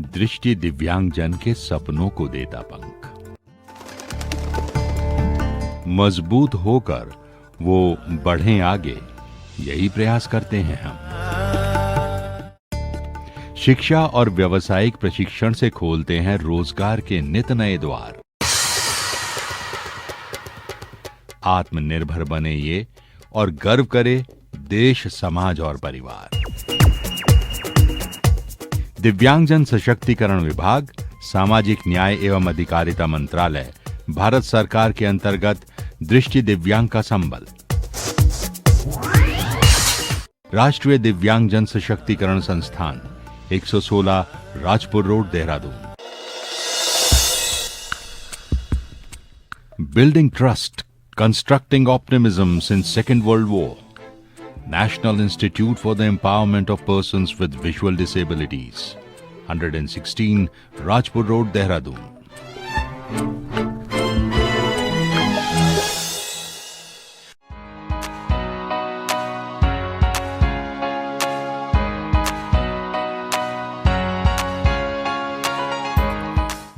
दृष्टि दिव्यांगजन के सपनों को देता पंख। मजबूत होकर वो बढ़ें आगे, यही प्रयास करते हैं हम। शिक्षा और व्यावसायिक प्रशिक्षण से खोलते हैं रोजगार के नित नए द्वार। आत्मनिर्भर बने ये और गर्व करे देश, समाज और परिवार। दिव्यांगजन सशक्तिकरण विभाग, सामाजिक न्याय एवं अधिकारिता मंत्रालय, भारत सरकार के अंतर्गत दृष्टि दिव्यांग का संबल। राष्ट्रीय दिव्यांगजन सशक्तिकरण संस्थान, 116 Rajpur road, Dehradun. Building trust, constructing optimism since Second World War. National Institute for the Empowerment of Persons with Visual Disabilities, 116 Rajpur Road, Dehradun.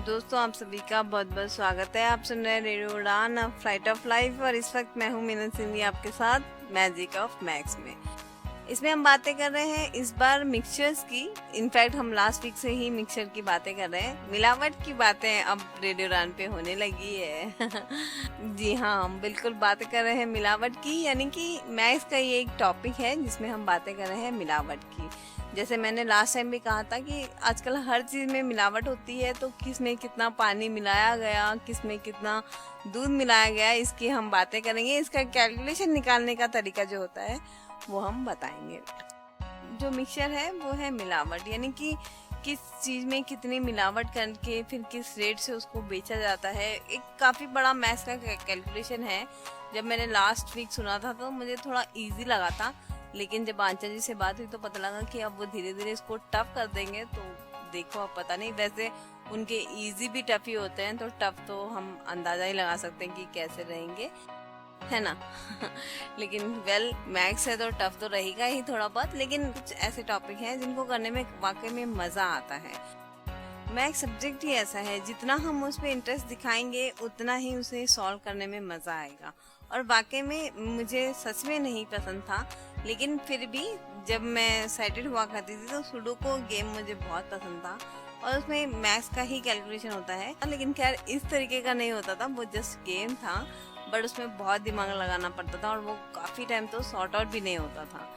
दोस्तों, आप सभी का बहुत बहुत स्वागत है। आप सुन रहे हैं रेडियो उड़ान, फ्लाइट ऑफ लाइफ, और इस वक्त मैं हूँ मीनन सिंधी आपके साथ मैजिक ऑफ मैक्स में। इसमें हम बातें कर रहे हैं इस बार मिक्सचर्स की। इनफैक्ट हम लास्ट वीक से ही मिक्सचर की बातें कर रहे हैं। मिलावट की बातें अब रेडियो उड़ान पे होने लगी है। जी हाँ, हम बिल्कुल बातें कर रहे हैं मिलावट की, यानी कि मैक्स का ये एक टॉपिक है जिसमें हम बातें कर रहे हैं मिलावट की। जैसे मैंने लास्ट टाइम भी कहा था कि आजकल हर चीज़ में मिलावट होती है, तो किस में कितना पानी मिलाया गया, किस में कितना दूध मिलाया गया, इसकी हम बातें करेंगे। इसका कैलकुलेशन निकालने का तरीका जो होता है वो हम बताएंगे। जो मिक्सचर है वो है मिलावट, यानी कि किस चीज़ में कितनी मिलावट करके फिर किस रेट से उसको बेचा जाता है। एक काफ़ी बड़ा मैथ्स का कैलकुलेशन है। जब मैंने लास्ट वीक सुना था तो मुझे थोड़ा ईजी लगा था, लेकिन जब आंचल जी से बात हुई तो पता लगा कि अब वो धीरे धीरे इसको टफ कर देंगे। तो देखो, अब पता नहीं, वैसे उनके इजी भी टफ ही होते हैं, तो टफ तो हम अंदाजा ही लगा सकते हैं कि कैसे रहेंगे, है ना। लेकिन वेल, मैथ्स है तो टफ तो रहेगा ही थोड़ा बहुत, लेकिन कुछ ऐसे टॉपिक हैं जिनको करने में वाकई में मज़ा आता है। मैथ्स सब्जेक्ट ही ऐसा है, जितना हम उस पर इंटरेस्ट दिखाएंगे उतना ही उसे सॉल्व करने में मज़ा आएगा। और वाकई में मुझे सच में नहीं पसंद था, लेकिन फिर भी जब मैं साइटेड हुआ करती थी तो सुडोको गेम मुझे बहुत पसंद था, और उसमें मैथ्स का ही कैलकुलेशन होता है। लेकिन खैर इस तरीके का नहीं होता था, वो जस्ट गेम था, बट उसमें बहुत दिमाग लगाना पड़ता था और वो काफ़ी टाइम तो सॉर्ट आउट भी नहीं होता था।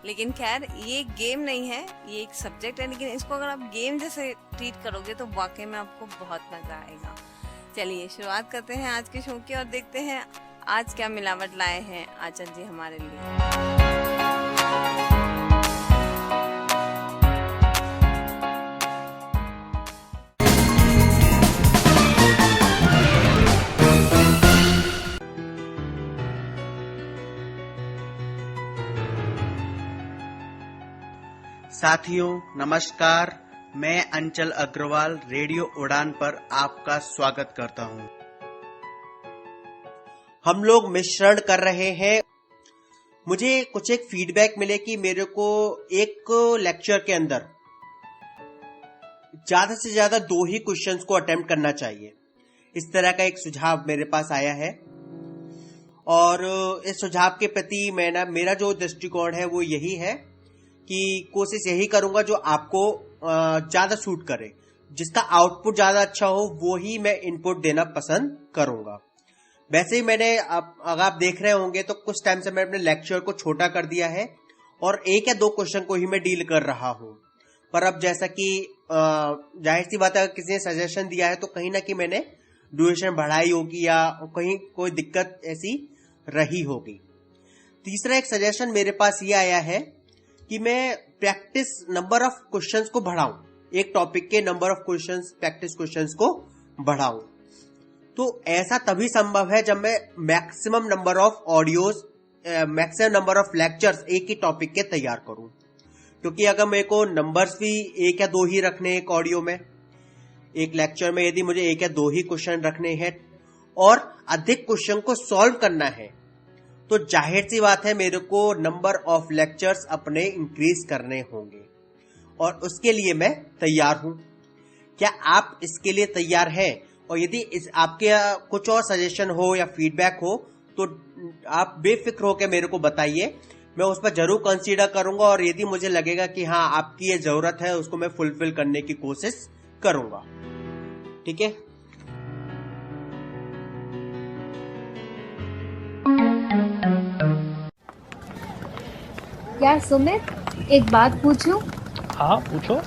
लेकिन खैर ये गेम नहीं है, ये एक सब्जेक्ट है, लेकिन इसको अगर आप गेम जैसे ट्रीट करोगे तो वाकई में आपको बहुत मज़ा आएगा। चलिए शुरुआत करते हैं आज के शो की और देखते हैं आज क्या मिलावट लाए हैं आंचल जी हमारे लिए। साथियों नमस्कार, मैं अंचल अग्रवाल रेडियो उड़ान पर आपका स्वागत करता हूं। हम लोग मिश्रण कर रहे हैं। मुझे कुछ एक फीडबैक मिले कि मेरे को एक लेक्चर के अंदर ज्यादा से ज्यादा 2 ही क्वेश्चंस को अटेम्प्ट करना चाहिए। इस तरह का एक सुझाव मेरे पास आया है, और इस सुझाव के प्रति मेरा जो दृष्टिकोण है वो यही है कि कोशिश यही करूंगा जो आपको ज्यादा सूट करे, जिसका आउटपुट ज्यादा अच्छा हो वो ही मैं इनपुट देना पसंद करूंगा। वैसे ही अगर आप देख रहे होंगे तो कुछ टाइम से मैं अपने लेक्चर को छोटा कर दिया है और 1 या 2 क्वेश्चन को ही मैं डील कर रहा हूं। पर अब जैसा कि जाहिर सी बात है, अगर किसी ने सजेशन दिया है तो कहीं ना कहीं मैंने ड्यूरेशन बढ़ाई होगी या कहीं कोई दिक्कत ऐसी रही होगी। तीसरा एक सजेशन मेरे पास ये आया है कि मैं प्रैक्टिस नंबर ऑफ क्वेश्चंस को बढ़ाऊं, एक टॉपिक के number of questions, practice questions को बढ़ाऊं। तो ऐसा तभी संभव है जब मैं maximum number of audios, maximum number of lectures एक ही टॉपिक के तैयार करूं। क्योंकि अगर मेरे को नंबर्स भी 1 या 2 ही रखने एक ऑडियो में, एक लेक्चर में यदि मुझे 1 या 2 ही क्वेश्चन रखने हैं और अधिक क्वेश्चन को सॉल्व करना है, तो जाहिर सी बात है मेरे को नंबर ऑफ लेक्चर्स अपने इंक्रीज करने होंगे, और उसके लिए मैं तैयार हूं। क्या आप इसके लिए तैयार हैं? और यदि आपके कुछ और सजेशन हो या फीडबैक हो तो आप बेफिक्र होकर मेरे को बताइए, मैं उस पर जरूर कंसीडर करूंगा। और यदि मुझे लगेगा कि हाँ आपकी ये जरूरत है, उसको मैं फुलफिल करने की कोशिश करूंगा। ठीक है। यार सुमित, एक बात पूछूं? हाँ पूछो।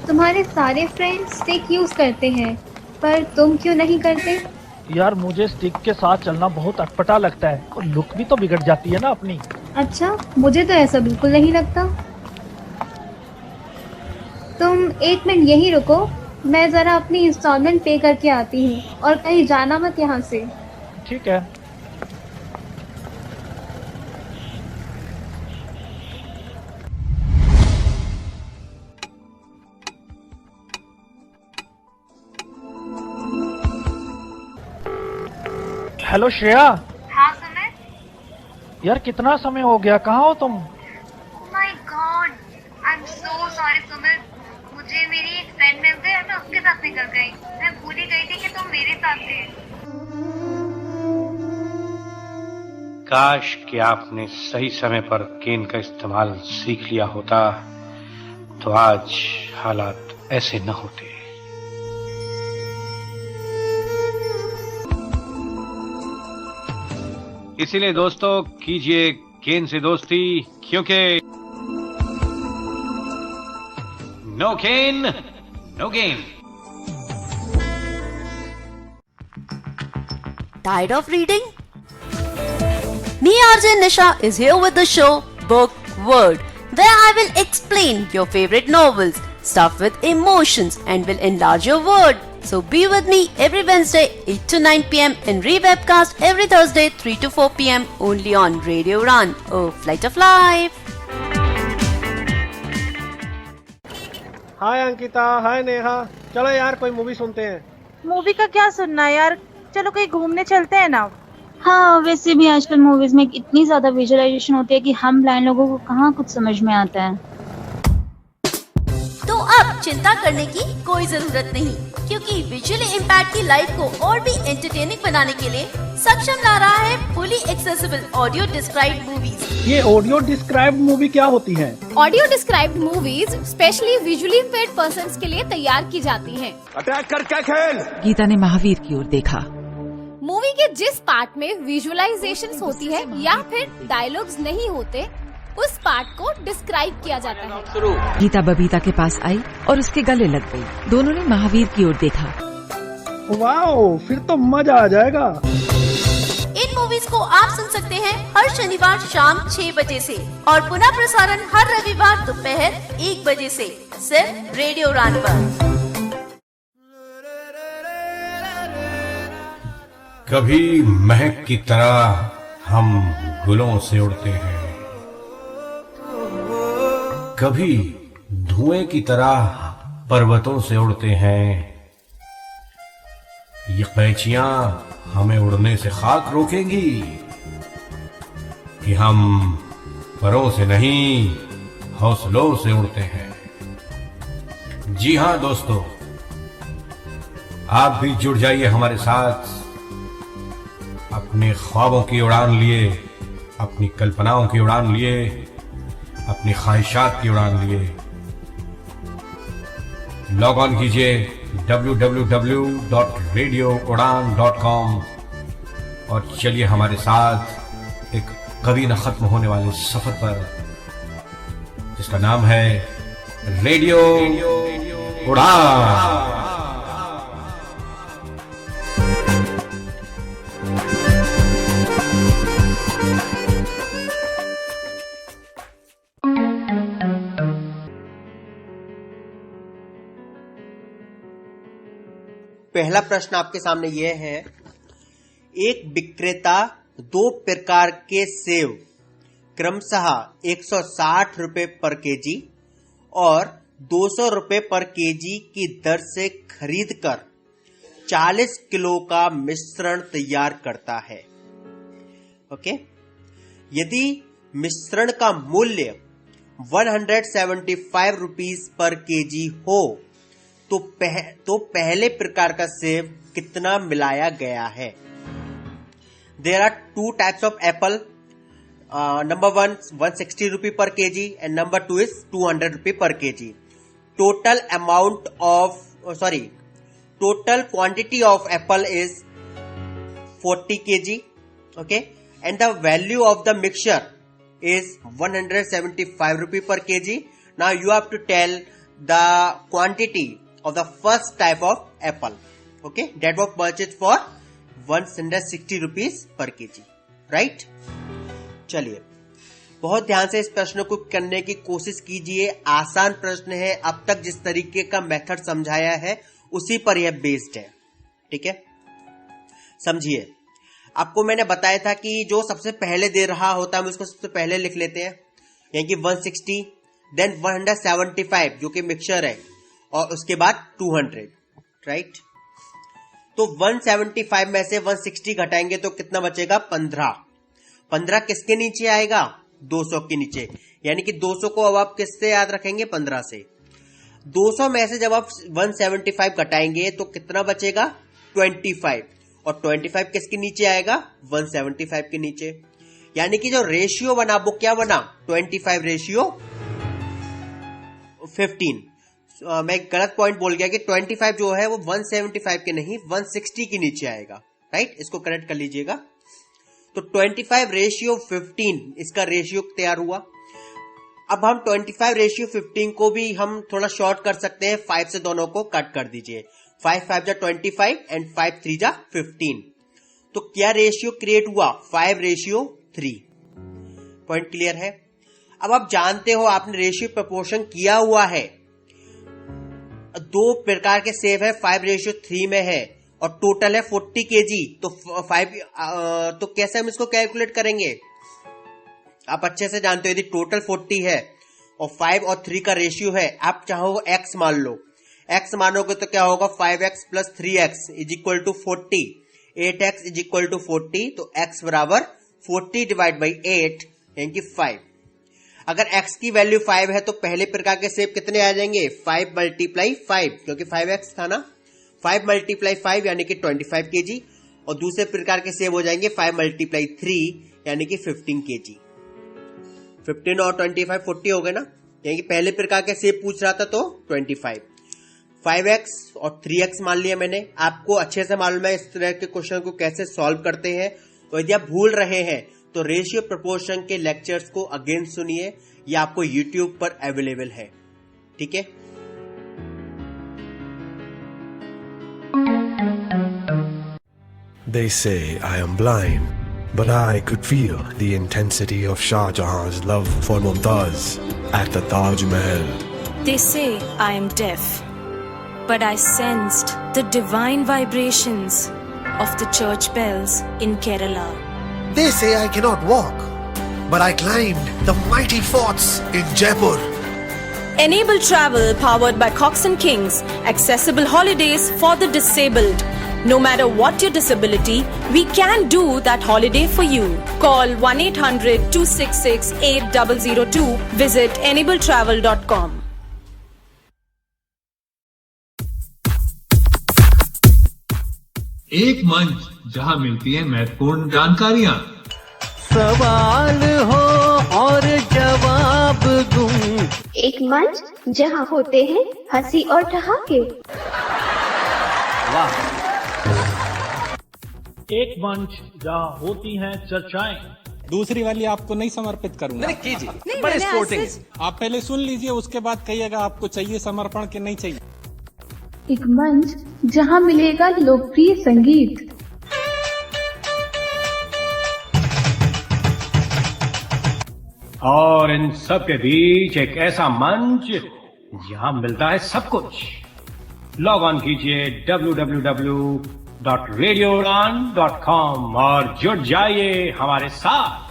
तुम्हारे सारे फ्रेंड्स स्टिक यूज करते हैं, पर तुम क्यों नहीं करते? यार मुझे स्टिक के साथ चलना बहुत अटपटा लगता है और लुक भी तो बिगड़ जाती है ना अपनी। अच्छा, मुझे तो ऐसा बिल्कुल नहीं लगता। तुम 1 मिनट यहीं रुको, मैं जरा अपनी इंस्टॉलमेंट पे करके आती हूँ, और कहीं जाना मत यहाँ से। ठीक है। हेलो श्रेया। हाँ सुमित। यार कितना समय हो गया, कहाँ हो तुम? My God, I am so sorry Sumit. मुझे मेरी एक फ्रेंड मिल गई और मैं उसके साथ निकल गई। मैं भूल ही गई थी कि तुम मेरे साथ थे। काश कि आपने सही समय पर केन का इस्तेमाल सीख लिया होता तो आज हालात ऐसे न होते। इसीलिए दोस्तों कीजिए केन से दोस्ती, क्योंकि no can no gain. Tired of reading? Me, RJ Nisha, is here with the show Book World, where I will explain your favorite novels, stuff with emotions, and will enlarge your world. So be with me every Wednesday 8 to 9 p.m. and rebroadcast every Thursday 3 to 4 p.m. only on Radio Run, oh Flight of Life. हाय अंकिता, हाय नेहा, चलो यार कोई movie सुनते हैं। Movie का क्या सुनना है यार, चलो कहीं घूमने चलते हैं ना। हाँ, वैसे भी आजकल मूवीज में इतनी ज्यादा विजुअलाइजेशन होती है कि हम ब्लाइंड लोगों को कहाँ कुछ समझ में आता है। तो अब चिंता करने की कोई जरूरत नहीं, क्योंकि विजुअली इम्पैक्ट की लाइफ को और भी एंटरटेनिंग बनाने के लिए सक्षम ला रहा है fully accessible audio described movies. ये ऑडियो डिस्क्राइब्ड मूवी क्या होती है? Audio described movies specially visually impaired persons के लिए तैयार की जाती हैं। अटैक कर क्या खेल? गीता ने महावीर की ओर देखा। मूवी के जिस पार्ट में विजुअलाइजेशंस होती है या फिर डायलॉग्स नहीं होते, उस पार्ट को डिस्क्राइब किया जाता है। गीता बबीता के पास आई और उसके गले लग गई। दोनों ने महावीर की ओर देखा। वाओ, फिर तो मजा आ जाएगा। इन मूवीज को आप सुन सकते हैं हर शनिवार शाम 6 बजे से और पुनः प्रसारण हर रविवार दोपहर 1 बजे से सिर्फ रेडियो रन पर। कभी महक की तरह हम गुलों से उड़ते हैं, कभी धुएं की तरह पर्वतों से उड़ते हैं। ये कैचियां हमें उड़ने से खाक रोकेंगी कि हम परों से नहीं हौसलों से उड़ते हैं। जी हां दोस्तों, आप भी जुड़ जाइए हमारे साथ अपने ख्वाबों की उड़ान लिए, अपनी कल्पनाओं की उड़ान लिए, अपनी ख्वाहिशात की उड़ान लिए। लॉग ऑन कीजिए www.radioudan.com और चलिए हमारे साथ एक कभी न खत्म होने वाले सफर पर, जिसका नाम है रेडियो उड़ान। पहला प्रश्न आपके सामने यह है, एक विक्रेता 2 प्रकार के सेव क्रमशः 160 रुपए पर केजी और 200 रुपए पर केजी की दर से खरीदकर 40 किलो का मिश्रण तैयार करता है। ओके, यदि मिश्रण का मूल्य 175 रुपीस पर केजी हो तो पहले प्रकार का सेब कितना मिलाया गया है? There are two types of apple. Number one, 160 rupee per kg, and number two is 200 rupee per kg. Total quantity of apple is 40 kg. Okay, and the value of the mixture is 175 rupee per kg. Now you have to tell the quantity of the first type of apple. Okay, that was purchased for 160 rupees per kg. Right? चलिए, बहुत ध्यान से इस प्रश्न को करने की कोशिश कीजिए. आसान प्रश्न है. अब तक जिस तरीके का मेथड समझाया है उसी पर यह बेस्ड है. ठीक है, समझिए. आपको मैंने बताया था कि जो सबसे पहले दे रहा होता है हम उसको सबसे पहले लिख लेते हैं, यानी कि 160, देन 175 जो कि मिक्सचर है, और उसके बाद 200. राइट? तो 175 में से 160 घटाएंगे तो कितना बचेगा? 15 किसके नीचे आएगा? 200 के नीचे. यानी कि 200 को अब आप किससे याद रखेंगे? 15 से. 200 में से जब आप 175 घटाएंगे तो कितना बचेगा? 25. और 25 किसके नीचे आएगा? 175 के नीचे. यानी कि जो रेशियो बना वो क्या बना? 25 रेशियो 15. मैं गलत पॉइंट बोल गया कि 25 जो है वो 175 के नहीं 160 के नीचे आएगा. राइट? इसको करेक्ट कर लीजिएगा. तो 25 रेशियो 15 इसका रेशियो तैयार हुआ. अब हम 25 रेशियो 15 को भी हम थोड़ा शॉर्ट कर सकते हैं. 5 से दोनों को कट कर दीजिए. 5 5 जा 25 एंड 5 3 जा 15. तो क्या रेशियो क्रिएट हुआ? 5 रेशियो 3. पॉइंट क्लियर है? अब आप जानते हो, आपने रेशियो प्रपोर्शन किया हुआ है. दो प्रकार के सेब है, 5 रेशियो 3 में है और टोटल है 40 केजी. तो 5 तो कैसे हम इसको कैलकुलेट करेंगे? आप अच्छे से जानते हो, यदि टोटल 40 है और 5 और 3 का रेशियो है, आप चाहो x मान लो. x मानोगे तो क्या होगा? 5x plus 3x is equal to 40. 8x is equal to 40. तो x बराबर 40 डिवाइड बाई 8 यानी कि 5. अगर x की वैल्यू 5 है तो पहले प्रकार के सेब कितने आ जाएंगे? 5 मल्टीप्लाई 5, क्योंकि 5x था ना. 5 मल्टीप्लाई 5 यानी कि 25 केजी. और दूसरे प्रकार के सेब हो जाएंगे 5 मल्टीप्लाई 3 यानी कि 15 केजी. 15 और 25 40 हो गए ना. यानी कि पहले प्रकार के सेब पूछ रहा था तो 25. 5x और 3x मान लिया मैंने. आपको अच्छे से मालूम है इस तरह के क्वेश्चन को कैसे सॉल्व करते हैं. और यदि आप भूल रहे हैं तो रेशियो प्रपोर्शन के लेक्चर्स को अगेन सुनिए. ये आपको YouTube पर अवेलेबल है. ठीक है? They say I am blind, but I could feel the intensity of Shah Jahan's love for Mumtaz at the Taj Mahal. They say I am deaf, but I sensed the divine vibrations of the church bells in Kerala. They say I cannot walk, but I climbed the mighty forts in Jaipur. Enable travel powered by Cox and Kings. Accessible holidays for the disabled. No matter what your disability, we can do that holiday for you. Call 1-800-266-8002. Visit enabletravel.com. एक मंच जहां मिलती है महत्वपूर्ण जानकारियां. सवाल हो और जवाब दूं. एक मंच जहां होते हैं हंसी और ठहाके. वाह. एक मंच जहाँ होती हैं चर्चाएं. दूसरी वाली आपको नहीं समर्पित करूंगा. नहीं कीजिए, बड़े स्पोर्टिंग. आप पहले सुन लीजिए, उसके बाद कहिएगा आपको चाहिए समर्पण कि नहीं चाहिए. एक मंच जहां मिलेगा लोकप्रिय संगीत. और इन सब के बीच एक ऐसा मंच जहां मिलता है सब कुछ. लॉग ऑन कीजिए www.radioudan.com और जुड़ जाइए हमारे साथ.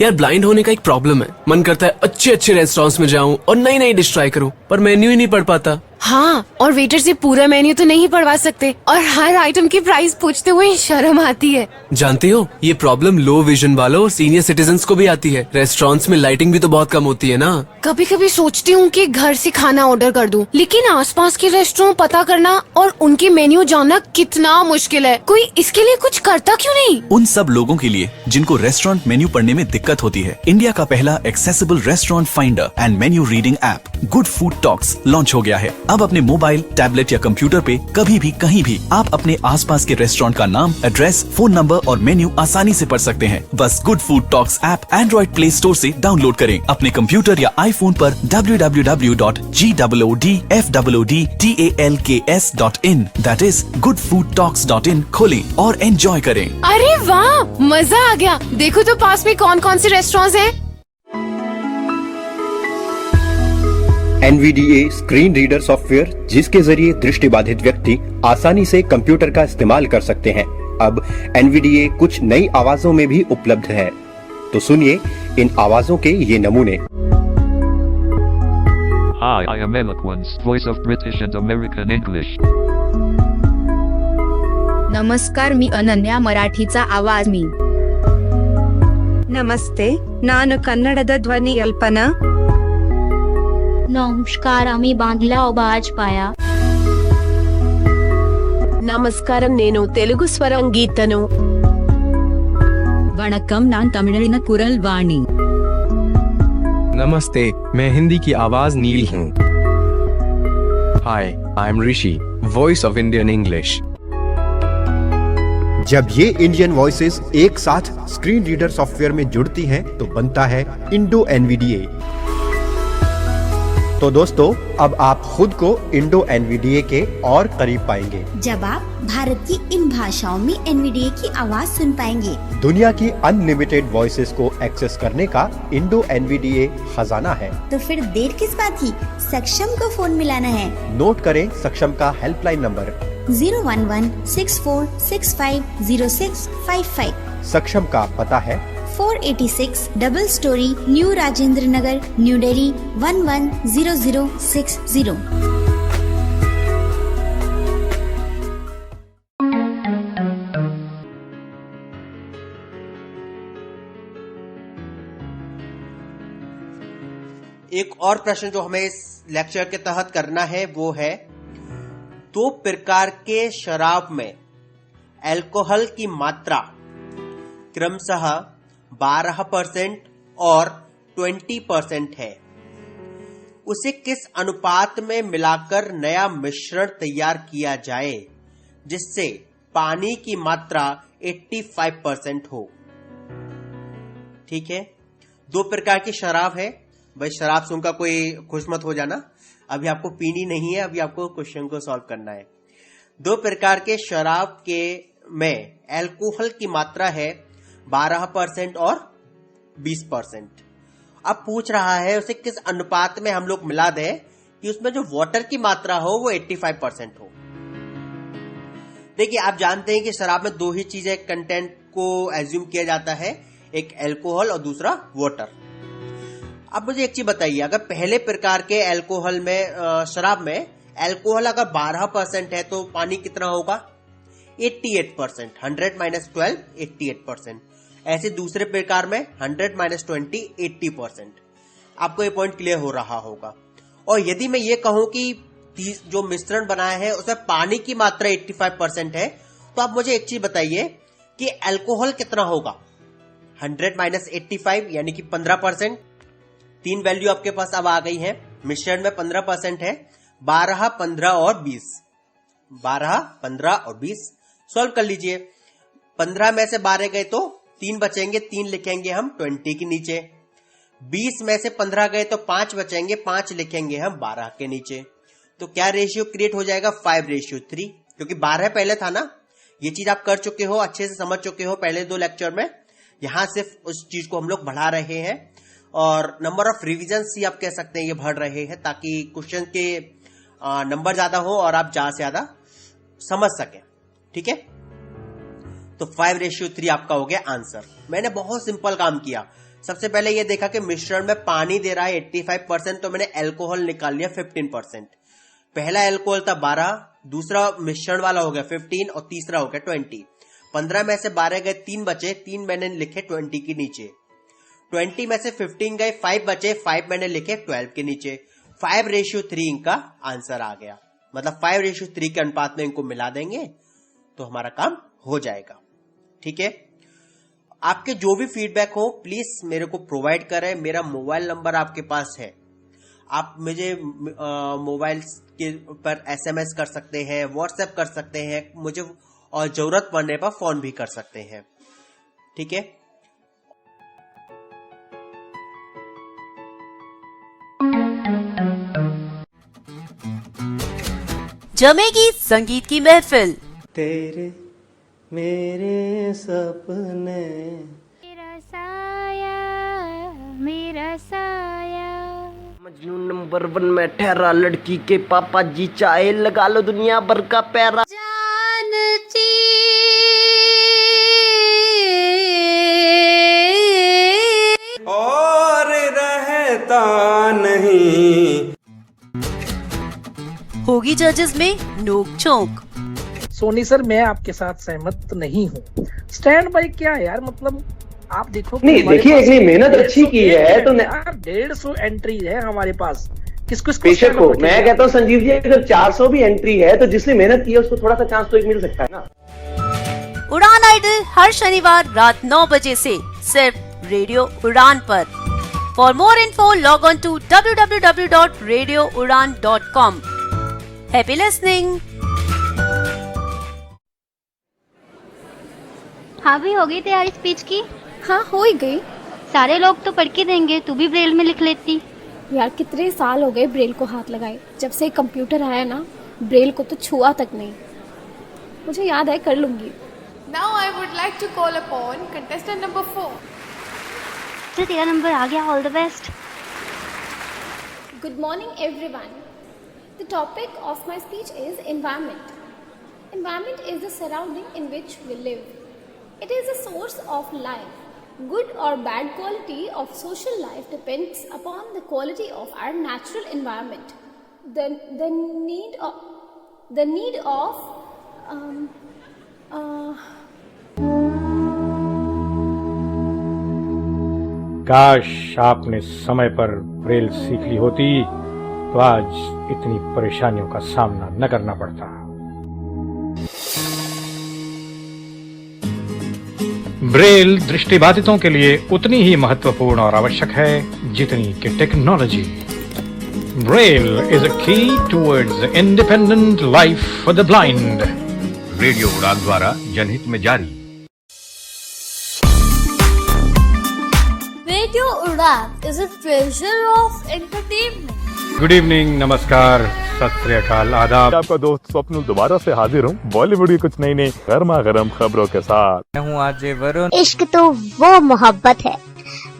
यार, ब्लाइंड होने का एक प्रॉब्लम है. मन करता है अच्छे अच्छे रेस्टोरेंट्स में जाऊं और नई नई डिश ट्राई करूं, पर मेन्यू ही नहीं पढ़ पाता. हाँ, और वेटर से पूरा मेन्यू तो नहीं पढ़वा सकते और हर आइटम की प्राइस पूछते हुए शर्म आती है। जानती हो, ये प्रॉब्लम लो विजन वालों और सीनियर सिटीजन्स को भी आती है। रेस्टोरेंट्स में लाइटिंग भी तो बहुत कम होती है ना। कभी कभी सोचती हूँ कि घर से खाना ऑर्डर कर दूं, लेकिन आसपास के रेस्टोरेंट पता करना और उनके मेन्यू जानना कितना मुश्किल है। कोई इसके लिए कुछ करता क्यों नहीं? उन सब लोगों के लिए जिनको रेस्टोरेंट मेन्यू पढ़ने में दिक्कत होती है, इंडिया का पहला accessible restaurant finder and menu reading app good food talks launch हो गया है। अब अपने मोबाइल, टैबलेट या कंप्यूटर पे कभी भी कहीं भी आप अपने आसपास के रेस्टोरेंट का नाम, एड्रेस, फोन नंबर और मेन्यू आसानी से पढ़ सकते हैं। बस good food talks app Android play store से डाउनलोड करें। अपने कंप्यूटर या आईफोन पर www.goodfoodtalks.in that is goodfoodtalks.in खोलें और एंजॉय करें। अरे वाह, मजा आ गया। देखो तो पास में कौन कौन से रेस्टोरेंट्स हैं। NVDA स्क्रीन रीडर सॉफ्टवेयर, जिसके जरिए दृष्टिबाधित व्यक्ति आसानी से कंप्यूटर का इस्तेमाल कर सकते हैं, अब NVDA कुछ नई आवाजों में भी उपलब्ध है। तो सुनिए इन आवाजों के ये नमूने। Hi, I am Eloquence, voice of British and American English. नमस्कार, मी अनन्या, मराठीचा आवाज मी. ನಮಸ್ತೆ, ನಾನು ಕನ್ನಡದ ಧ್ವನಿ ಅಲ್ಪನಾ. नमस्कार, आम्ही बांग्ला आवाज पाया. ನಮಸ್ಕಾರಂ, నేను తెలుగు స్వరం గీతను. वणक्कम, नान तमिलिन कुरल वाणी. नमस्ते, मैं हिंदी की आवाज नील हूँ. Hi, I am Rishi, voice of Indian English. जब ये इंडियन वॉइसेस एक साथ स्क्रीन रीडर सॉफ्टवेयर में जुड़ती हैं तो बनता है इंडो NVDA। तो दोस्तों, अब आप खुद को इंडो NVDA के और करीब पाएंगे जब आप भारत की इन भाषाओं में NVDA की आवाज सुन पाएंगे। दुनिया की अनलिमिटेड वॉइसेस को एक्सेस करने का इंडो NVDA खजाना है। तो फिर देर किस बात की, सक्षम को फोन मिलाना है। नोट करें सक्षम का हेल्पलाइन नंबर 011-6465-0655। सक्षम का पता है 486 double storey, new Rajendra Nagar, new Delhi 110060। एक और प्रश्न जो हमें इस लेक्चर के तहत करना है वो है, 2 प्रकार के शराब में अल्कोहल की मात्रा क्रमशः 12% और 20% है, उसे किस अनुपात में मिलाकर नया मिश्रण तैयार किया जाए जिससे पानी की मात्रा 85% हो। ठीक है, 2 प्रकार की शराब है। भाई शराब सुनकर कोई खुश मत हो जाना, अभी आपको पीनी नहीं है, अभी आपको क्वेश्चन को सॉल्व करना है। 2 प्रकार के शराब के में अल्कोहल की मात्रा है 12% और 20%। अब पूछ रहा है उसे किस अनुपात में हम लोग मिला दें कि उसमें जो वाटर की मात्रा हो वो 85% हो। देखिए, आप जानते हैं कि शराब में 2 ही चीजें कंटेंट को एज्यूम किया जाता है, एक अल्कोहल और दूसरा वाटर। अब मुझे एक चीज बताइए, अगर पहले प्रकार के अल्कोहल में शराब में अल्कोहल अगर 12% है तो पानी कितना होगा? 88%। 100 - 12 88%। ऐसे दूसरे प्रकार में 100 - 20 80%। आपको ये पॉइंट क्लियर हो रहा होगा। और यदि मैं ये कहूं कि जो मिश्रण बनाया है उसमें पानी की मात्रा 85% है, तो आप मुझे एक चीज बताइए कि अल्कोहल कितना होगा? 100 - 85 यानी कि 15%। 3 वैल्यू आपके पास अब आ गई है। मिश्रण में 15% है, 12, 15 और 20। 12, 15 और 20 सॉल्व कर लीजिए। 15 में से 12 गए तो 3 बचेंगे, 3 लिखेंगे हम 20 के नीचे। 20 में से 15 गए तो 5 बचेंगे, 5 लिखेंगे हम 12 के नीचे। तो क्या रेशियो क्रिएट हो जाएगा? 5:3, क्योंकि 12 पहले था ना। ये चीज आप कर चुके हो, अच्छे से समझ चुके हो पहले 2 लेक्चर में। यहां सिर्फ उस चीज को हम लोग बढ़ा रहे हैं और नंबर ऑफ रिविजन्स ही आप कह सकते हैं ये बढ़ रहे हैं, ताकि क्वेश्चन के नंबर ज्यादा हो और आप ज्यादा से ज्यादा समझ सके। ठीक है, तो 5:3 आपका हो गया आंसर। मैंने बहुत सिंपल काम किया। सबसे पहले ये देखा कि मिश्रण में पानी दे रहा है 85%, तो मैंने अल्कोहल निकाल लिया 15%। पहला अल्कोहल था 12, दूसरा मिश्रण वाला हो गया 15 और तीसरा हो गया 20। 15 में से 12 गए, 3 बचे, 3 मैंने लिखे 20 के नीचे। 20 में से 15 गए, 5 बचे, 5 मैंने लिखे 12 के नीचे। 5:3 इनका आंसर आ गया। मतलब 5:3 के अनुपात में इनको मिला देंगे तो हमारा काम हो जाएगा। ठीक है, आपके जो भी फीडबैक हो प्लीज मेरे को प्रोवाइड करें। मेरा मोबाइल नंबर आपके पास है, आप मुझे मोबाइल के पर SMS कर सकते हैं, व्हाट्सएप कर सकते हैं मुझे, और जरूरत पड़ने पर फोन भी कर सकते हैं। ठीक है, जमेगी संगीत की महफिल। तेरे मेरे सपने, मेरा साया मजनू नंबर 1 में ठहरा, लड़की के पापा जी चाहे लगा लो दुनिया भर का पैरा। जानती और रहता नहीं। होगी जजेस में नोक झोंक। सोनी सर मैं आपके साथ सहमत नहीं हूँ। स्टैंड बाय क्या है यार, मतलब आप देखो नहीं देखिए, एक नहीं मेहनत अच्छी की है तो 150 एंट्री है हमारे पास। किसको बेशक हो, मैं कहता हूँ संजीव जी अगर 400 भी एंट्री है तो जिसने मेहनत की है उसको थोड़ा सा चांस तो एक मिल सकता है ना। उड़ान आइडल हर शनिवार रात 9 बजे से सिर्फ रेडियो उड़ान पर। For more info log on to www.radioudan.com। Happy listening. हाँ भी हो गई तैयारी स्पीच की? हाँ हो ही गई। सारे लोग तो पढ़ के देंगे, तू भी ब्रेल में लिख लेती। यार कितने साल हो गए ब्रेल को हाथ लगाए, जब से कंप्यूटर आया ना ब्रेल को तो छुआ तक नहीं। मुझे याद है, कर लूंगी। Now I would like to call upon contestant number 4. तो तेरा नंबर आ गया, all the best. Good morning everyone. The topic of my speech is environment. Environment is the surrounding in which we live. It is a source of life. Good or bad quality of social life depends upon the quality of our natural environment. The need of काश आपने समय पर Braille सीख ली होती तो आज इतनी परेशानियों का सामना न करना पड़ता। ब्रेल दृष्टिबाधितों के लिए उतनी ही महत्वपूर्ण और आवश्यक है जितनी कि टेक्नोलॉजी। ब्रेल इज अ की towards independent life for the blind. Radio उड़ान द्वारा जनहित में जारी। रेडियो उड़ान is a treasure of entertainment. Good evening, नमस्कार, सत श्री अकाल, आदाब। आपका दोस्त स्वप्नुल दोबारा से हाजिर हूँ बॉलीवुड की कुछ नई नई गर्मा गर्म खबरों के साथ। मैं हूँ आज वरुण। इश्क तो वो मोहब्बत है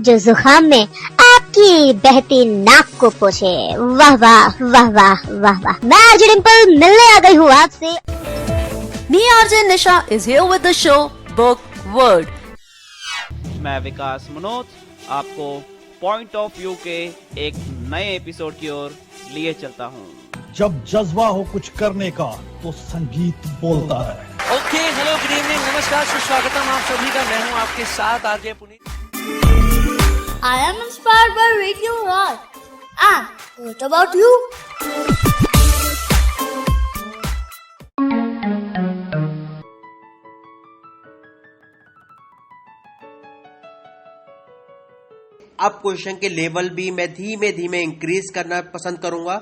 जो जुखाम में आपकी बहती नाक को पोछे। वाह वाह वाह वाह वाह वाह। मैं आरजे डिंपल मिलने आ गई हूँ आपसे। Me RJ Nisha is here with the show book word. मैं विकास मनोज आपको पॉइंट ऑफ व्यू के एक नए एपिसोड की ओर लिए चलता हूँ। जब जज्बा हो कुछ करने का तो संगीत बोलता है। ओके, हेलो, गुड इवनिंग, नमस्कार, सुस्वागतम आप सभी का। मैं हूँ आपके साथ RJ Puneet. I am inspired by Radio Udan. And what about you? अब क्वेश्चन के लेवल भी मैं धीमे धीमे इंक्रीज करना पसंद करूंगा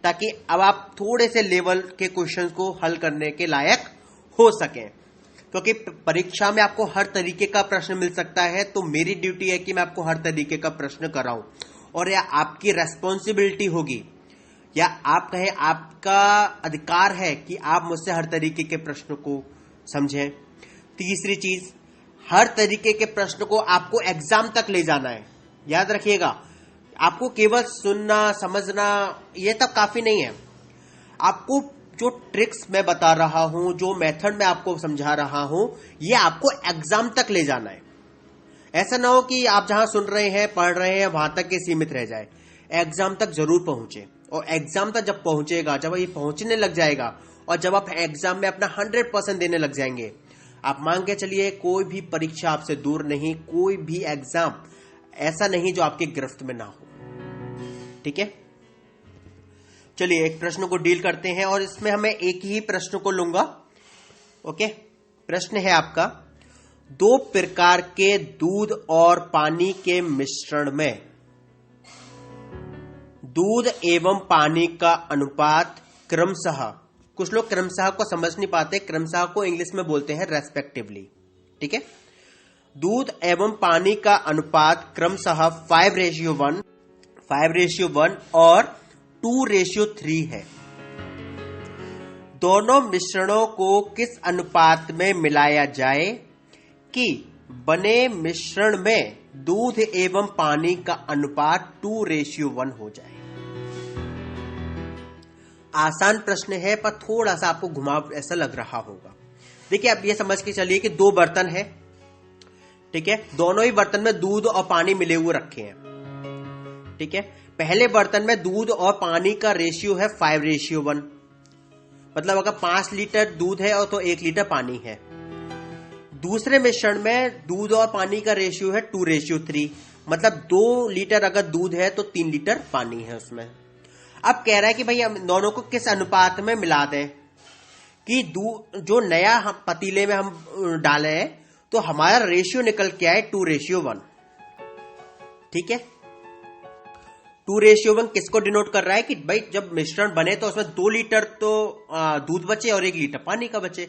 ताकि अब आप थोड़े से लेवल के क्वेश्चंस को हल करने के लायक हो सकें, क्योंकि परीक्षा में आपको हर तरीके का प्रश्न मिल सकता है। तो मेरी ड्यूटी है कि मैं आपको हर तरीके का प्रश्न कराऊं, और यह आपकी रेस्पॉन्सिबिलिटी होगी या आप कहें आपका अधिकार है कि आप मुझसे हर तरीके के प्रश्न को समझें। तीसरी चीज, हर तरीके के प्रश्न को आपको एग्जाम तक ले जाना है। याद रखिएगा, आपको केवल सुनना समझना ये तब काफी नहीं है। आपको जो ट्रिक्स मैं बता रहा हूं, जो मेथड मैं आपको समझा रहा हूं, ये आपको एग्जाम तक ले जाना है। ऐसा ना हो कि आप जहां सुन रहे हैं, पढ़ रहे हैं, वहां तक के सीमित रह जाए। एग्जाम तक जरूर पहुंचे। और एग्जाम तक जब पहुंचेगा, जब ये पहुंचने लग जाएगा और जब आप एग्जाम में अपना 100% देने लग जाएंगे, आप मान के चलिए कोई भी परीक्षा आपसे दूर नहीं, कोई भी एग्जाम ऐसा नहीं जो आपके गिरफ्त में ना हो। ठीक है, चलिए एक प्रश्न को डील करते हैं और इसमें हमें एक ही प्रश्न को लूंगा। ओके, प्रश्न है आपका, 2 प्रकार के दूध और पानी के मिश्रण में दूध एवं पानी का अनुपात क्रमशः, कुछ लोग क्रमशः को समझ नहीं पाते, क्रमशः को इंग्लिश में बोलते हैं रेस्पेक्टिवली। ठीक है, दूध एवं पानी का अनुपात क्रमशः 5:1, 5:1 और 2:3 है। दोनों मिश्रणों को किस अनुपात में मिलाया जाए कि बने मिश्रण में दूध एवं पानी का अनुपात 2:1 हो जाए? आसान प्रश्न है पर थोड़ा सा आपको घुमाव ऐसा लग रहा होगा। देखिए, आप ये समझ के चलिए कि 2 बर्तन है। ठीक है, दोनों ही बर्तन में दूध और पानी मिले हुए रखे हैं। ठीक है, पहले बर्तन में दूध और पानी का रेशियो है 5:1, मतलब अगर 5 लीटर दूध है और तो 1 लीटर पानी है। दूसरे मिश्रण में दूध और पानी का रेशियो है 2:3, मतलब 2 लीटर अगर दूध है तो 3 लीटर पानी है उसमें। अब कह रहा है कि भाई हम दोनों को किस अनुपात में मिला दें कि जो नया हम पतीले में हम डाले हैं तो हमारा रेशियो निकल के आए 2:1। ठीक है, 2:1 किसको डिनोट कर रहा है कि भाई जब मिश्रण बने तो उसमें 2 लीटर तो दूध बचे और 1 लीटर पानी का बचे।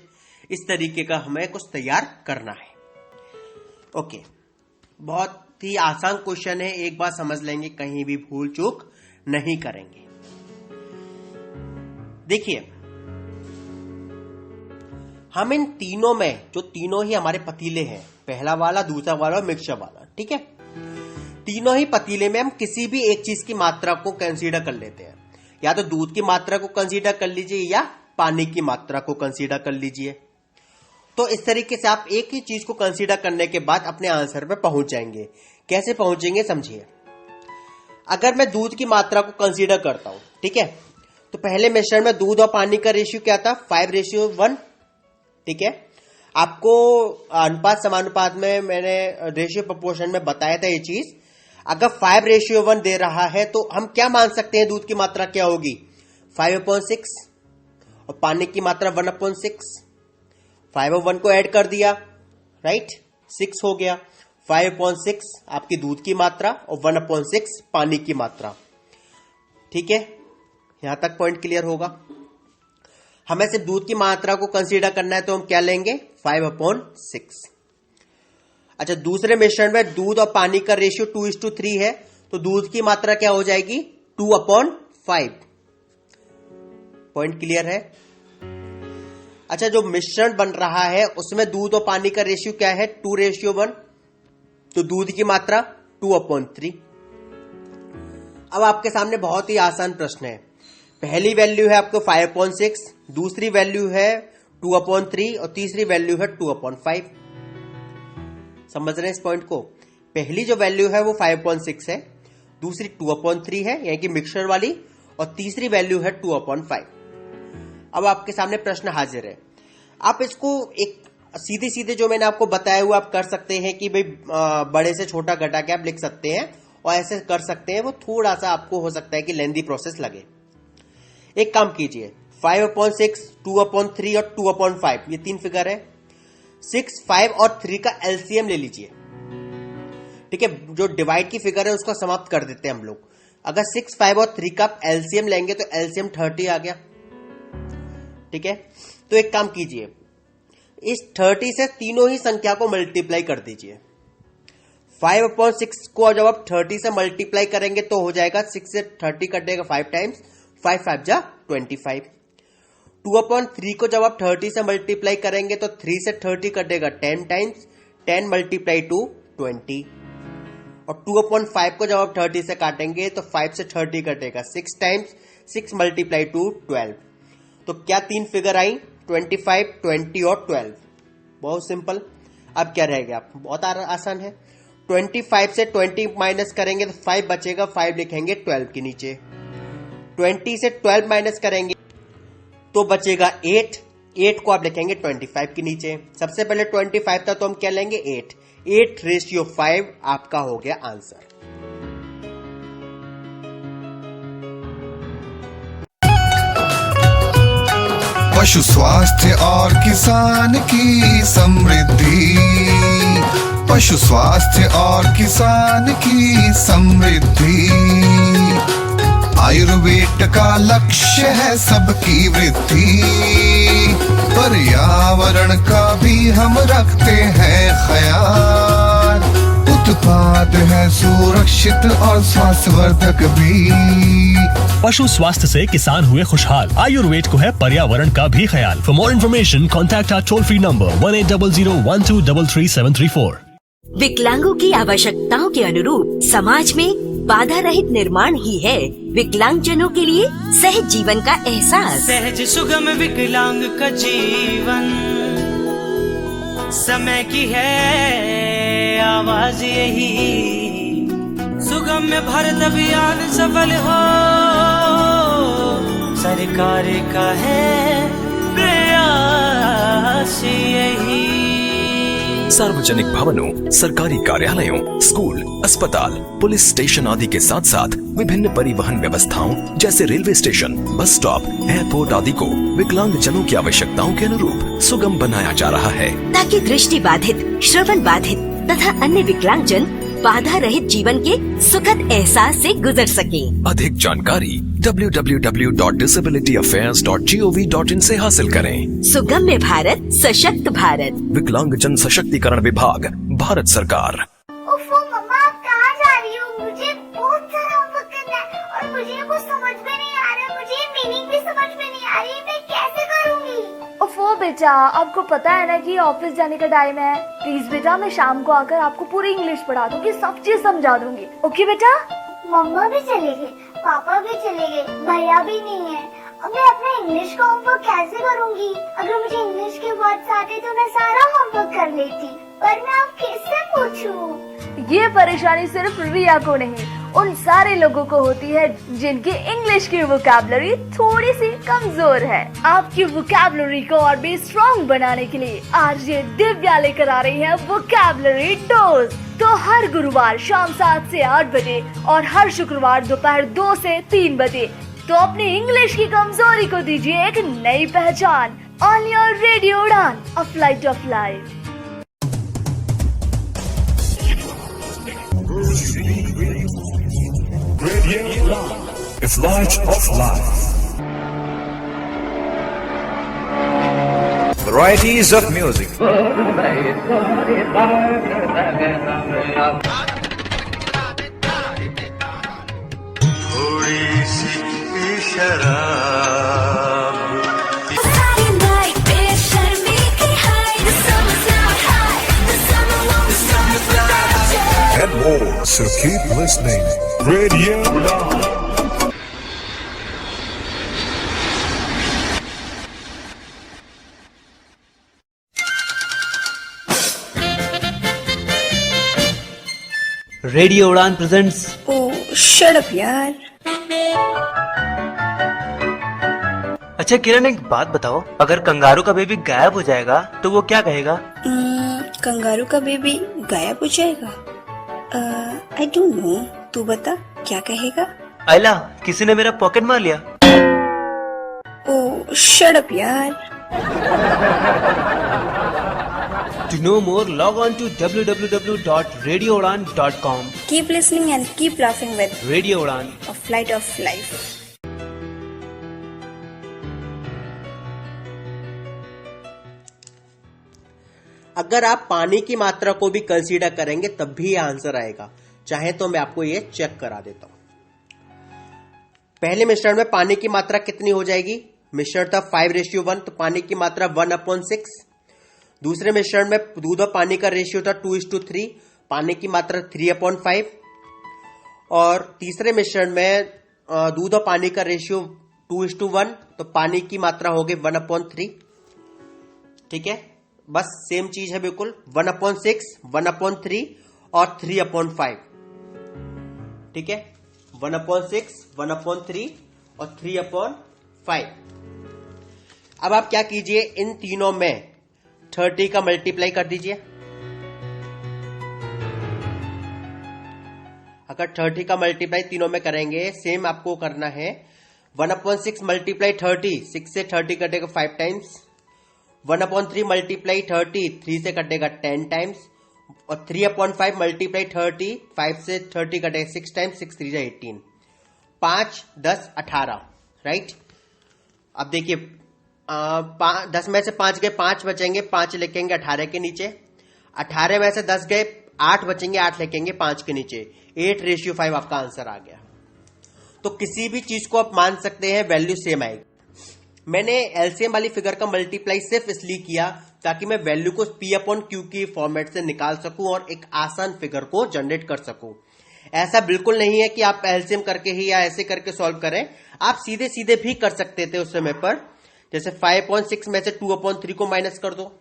इस तरीके का हमें कुछ तैयार करना है। ओके, बहुत ही आसान क्वेश्चन है, एक बार समझ लेंगे, कहीं भी भूल चूक नहीं करेंगे। देखिए, हम इन तीनों में, जो तीनों ही हमारे पतीले हैं, पहला वाला, दूसरा वाला और मिक्सचर वाला, ठीक है, तीनों ही पतीले में हम किसी भी एक चीज की मात्रा को कंसीडर कर लेते हैं। या तो दूध की मात्रा को कंसीडर कर लीजिए या पानी की मात्रा को कंसीडर कर लीजिए। तो इस तरीके से आप एक ही चीज को कंसीडर करने के बाद अपने आंसर पे पहुंच जाएंगे। कैसे पहुंचेंगे समझिए। अगर मैं दूध की मात्रा को कंसीडर करता हूं, ठीक है, तो पहले मिश्रण में दूध और पानी का रेशियो क्या था? 5:1। ठीक है, आपको अनुपात समानुपात में मैंने रेशियो प्रोपोर्शन में बताया था ये चीज। अगर 5:1 दे रहा है तो हम क्या मान सकते हैं दूध की मात्रा क्या होगी? 5/6 और पानी की मात्रा 1/6। 5 और 1 को ऐड कर दिया, राइट, 6 हो गया। 5/6 आपकी दूध की मात्रा और 1/6 पानी की मात्रा। ठीक है, यहां तक पॉइंट क्लियर होगा। हमें सिर्फ दूध की मात्रा को कंसीडर करना है तो हम क्या लेंगे? 5/6। अच्छा, दूसरे मिश्रण में दूध और पानी का रेशियो 2:3 है तो दूध की मात्रा क्या हो जाएगी? 2/5। पॉइंट क्लियर है। अच्छा, जो मिश्रण बन रहा है उसमें दूध और पानी का रेशियो क्या है? 2:1, तो दूध की मात्रा 2/3। अब आपके सामने बहुत ही आसान प्रश्न है। पहली वैल्यू है आपको 5/6, दूसरी वैल्यू है 2/3 और तीसरी वैल्यू है 2/5। समझ रहे हैं इस पॉइंट को? पहली जो वैल्यू है वो 5/6 है, दूसरी 2/3 है यानी कि मिक्सचर वाली, और तीसरी वैल्यू है 2/5। अब आपके सामने प्रश्न हाजिर है। आप इसको एक सीधे सीधे जो मैंने आपको बताया हुआ आप कर सकते हैं कि भाई बड़े से छोटा घटा के आप लिख सकते हैं और ऐसे कर सकते हैं। वो थोड़ा सा आपको हो सकता है कि लेंदी प्रोसेस लगे। एक काम कीजिए, 5/6, 2/3 और 2/5, ये 3 फिगर है। 6, 5 और 3 का एलसीएम ले लीजिए। ठीक है, जो डिवाइड की फिगर है उसको समाप्त कर देते हैं हम लोग। अगर 6, 5 और 3 का एलसीएम लेंगे तो एलसीएम 30 आ गया। ठीक है, तो एक काम कीजिए, इस 30 से तीनों ही संख्या को मल्टीप्लाई कर दीजिए। 5/6 को जब आप 30 से मल्टीप्लाई करेंगे तो हो जाएगा 6 से 30 कटेगा 5 टाइम्स, 5 5 जा 25। 2/3 को जब आप 30 से मल्टीप्लाई करेंगे तो 3 से 30 कटेगा 10 टाइम्स, 10 मल्टीप्लाई टू 20। और 2/5 को जब आप 30 से काटेंगे तो 5 से 30 कटेगा 6 टाइम्स, 6 मल्टीप्लाई टू 12। तो क्या 3 फिगर आई? 25, 20 और 12। बहुत सिंपल। अब क्या रह गया? बहुत आसान है। 25 से 20 माइनस करेंगे तो 5 बचेगा, 5 लिखेंगे 12 के नीचे। 20 से 12 माइनस करेंगे तो बचेगा 8। 8 को आप लिखेंगे 25 के नीचे। सबसे पहले 25 था तो हम क्या लेंगे 8/5 आपका हो गया आंसर। पशु स्वास्थ्य और किसान की समृद्धि, पशु स्वास्थ्य और किसान की समृद्धि, आयुर्वेद का लक्ष्य है सबकी वृद्धि, पर्यावरण का भी हम रखते हैं ख्याल, उत्पाद है सुरक्षित और स्वास्थ्यवर्धक भी। पशु स्वास्थ्य से किसान हुए खुशहाल, आयुर्वेद को है पर्यावरण का भी ख्याल। For more information contact our toll free number 1800123334। विकलांगों की आवश्यकताओं के अनुरूप समाज में बाधा रहित निर्माण ही है विकलांगजनों के लिए सहज जीवन का एहसास। सहज सुगम विकलांग का जीवन, समय की है आवाज यही, सुगम्य भारत अभियान सफल हो, सरकार का है प्रयास यही। सार्वजनिक भवनों, सरकारी कार्यालयों, स्कूल, अस्पताल, पुलिस स्टेशन आदि के साथ साथ विभिन्न परिवहन व्यवस्थाओं जैसे railway station, bus stop, airport आदि को विकलांग जनों की आवश्यकताओं के अनुरूप सुगम बनाया जा रहा है, ताकि दृष्टि बाधित, श्रवण बाधित तथा अन्य विकलांगजन बाधा रहित जीवन के सुखद एहसास से गुजर सकें। अधिक जानकारी www.disabilityaffairs.gov.in से हासिल करें। सुगम्य भारत, सशक्त भारत, विकलांग जन सशक्तिकरण विभाग, भारत सरकार। ओफो मम्मा, आप कहाँ जा रही हो? मुझे बहुत सारा होमवर्क करना है और मुझे कुछ समझ में नहीं आ रहा, मुझे मीनिंग भी समझ में नहीं आ रही, मैं कैसे करूँगी? ओफो बेटा, आपको पता है ना कि ऑफिस जाने का टाइम है। प्लीज बेटा, मैं शाम को आकर आपको पूरी इंग्लिश पढ़ा दूंगी, सब चीज समझा दूंगी। ओके बेटा? मम्मा भी चले गए, पापा भी चले गए, भैया भी नहीं है। अब मैं अपना इंग्लिश का होमवर्क कैसे करूंगी? अगर मुझे इंग्लिश के वर्ड्स आते तो मैं सारा होमवर्क कर लेती, पर मैं अब किससे पूछूं? ये परेशानी सिर्फ रिया को नहीं, उन सारे लोगों को होती है जिनकी इंग्लिश की वोकैबुलरी थोड़ी सी कमजोर है। आपकी वोकैबुलरी को और भी स्ट्रॉन्ग बनाने के लिए आरजे दिव्या लेकर आ रही है वोकैबुलरी डोज। तो हर गुरुवार शाम 7 से 8 बजे और हर शुक्रवार दोपहर 2 से 3 बजे तो अपनी इंग्लिश की कमजोरी को दीजिए एक नई पहचान। ऑन योर रेडियो उड़ान, a flight of life. A flight of life. Varieties of music. थोड़ी सी शराब। And more, so keep listening. Radio Udan. Radio उड़ान प्रेजेंट्स। ओह शट अप यार। अच्छा किरण, एक बात बताओ, अगर कंगारू का बेबी गायब हो जाएगा तो वो क्या कहेगा? कंगारू का बेबी गायब हो जाएगा? आई डोंट नो, तू बता क्या कहेगा? आइला, किसी ने मेरा पॉकेट मार लिया। ओह शट अप यार। To know more, log on to www.radioudan.com. Keep listening and keep laughing with Radio Udan, a flight of life. अगर आप पानी की मात्रा को भी कंसीडर करेंगे तब भी आंसर आएगा। चाहे तो मैं आपको ये चेक करा देता हूं। पहले मिश्रण में पानी की मात्रा कितनी हो जाएगी? मिश्रण था 5:1, तो पानी की मात्रा 1/6। दूसरे मिश्रण में दूध और पानी का रेशियो था 2:3, पानी की मात्रा 3/5। और तीसरे मिश्रण में दूध और पानी का रेशियो 2:1, तो पानी की मात्रा हो गई 1/3। ठीक है, बस सेम चीज है बिल्कुल। 1/6, 1/3 और 3/5। ठीक है, 1/6, 1/3 और 3/5। अब आप क्या कीजिए, इन तीनों में 30 का मल्टीप्लाई कर दीजिए। अगर 30 का मल्टीप्लाई तीनों में करेंगे, सेम आपको करना है 1/6 मल्टीप्लाई 30, 6 से 30 कटेगा 5 टाइम्स। 1/3 मल्टीप्लाई 30, 3 से कटेगा 10 टाइम्स। और 3/5 मल्टीप्लाई 30, 5 से 30 कटेगा 6 टाइम्स, 6 3 18, 5 10 18, राइट। अब देखिए 10 में से 5 गए, 5 बचेंगे, 5 लिखेंगे 18 के नीचे। 18 में से 10 गए, 8 बचेंगे, 8 लिखेंगे 5 के नीचे। 8:5 आपका आंसर आ गया। तो किसी भी चीज को आप मान सकते हैं, वैल्यू सेम आएगी। मैंने एलसीएम वाली फिगर का मल्टीप्लाई सिर्फ इसलिए किया ताकि मैं वैल्यू को P/Q की फॉर्मेट से निकाल सकूं और एक आसान फिगर को जनरेट कर सकूं। ऐसा बिल्कुल नहीं है कि आप एलसीएम करके ही या ऐसे करके सॉल्व करें, आप सीधे सीधे भी कर सकते थे उस समय पर। जैसे 5/6 में से 2/3 को माइनस कर दो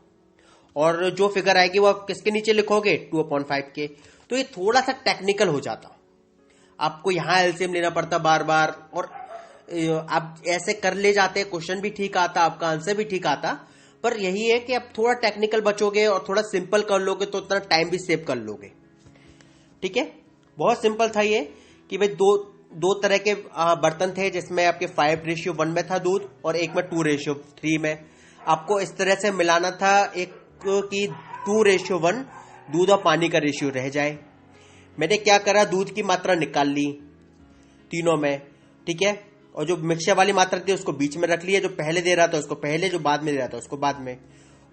और जो फिगर आएगी वो आप किसके नीचे लिखोगे, 2/5 के। तो ये थोड़ा सा टेक्निकल हो जाता, आपको यहां एलसीएम लेना पड़ता बार बार, और आप ऐसे कर ले जाते, क्वेश्चन भी ठीक आता, आपका आंसर भी ठीक आता। पर यही है कि आप थोड़ा टेक्निकल बचोगे और थोड़ा सिंपल कर लोगे तो उतना टाइम भी सेव कर लोगे। ठीक है, बहुत सिंपल था ये कि भाई दो तरह के बर्तन थे, जिसमें आपके 5:1 में था दूध और एक में 2:3 में। आपको इस तरह से मिलाना था एक कि 2:1 दूध और पानी का रेशियो रह जाए। मैंने क्या करा, दूध की मात्रा निकाल ली तीनों में, ठीक है, और जो मिक्सचर वाली मात्रा थी उसको बीच में रख लिया, जो पहले दे रहा था उसको पहले, जो बाद में दे रहा था उसको बाद में।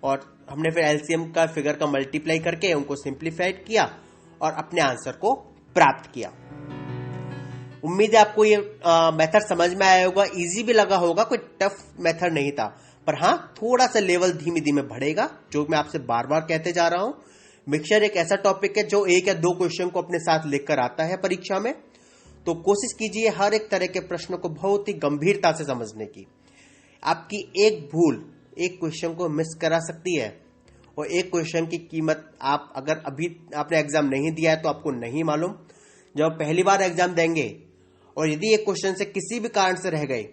और हमने फिर एलसीएम का फिगर का मल्टीप्लाई करके उनको सिंप्लीफाइड किया और अपने आंसर को प्राप्त किया। उम्मीद है आपको ये मेथड समझ में आया होगा, इजी भी लगा होगा, कोई टफ मेथड नहीं था। पर हाँ, थोड़ा सा लेवल धीमे धीमे बढ़ेगा, जो मैं आपसे बार बार कहते जा रहा हूं। मिक्सचर एक ऐसा टॉपिक है जो 1 या 2 क्वेश्चन को अपने साथ लेकर आता है परीक्षा में। तो कोशिश कीजिए हर एक तरह के प्रश्न को बहुत ही गंभीरता से समझने की। आपकी एक भूल एक क्वेश्चन को मिस करा सकती है, और एक क्वेश्चन की कीमत आप अगर अभी आपने एग्जाम नहीं दिया है तो आपको नहीं मालूम। जब पहली बार एग्जाम देंगे और यदि एक क्वेश्चन से किसी भी कारण से रह गए,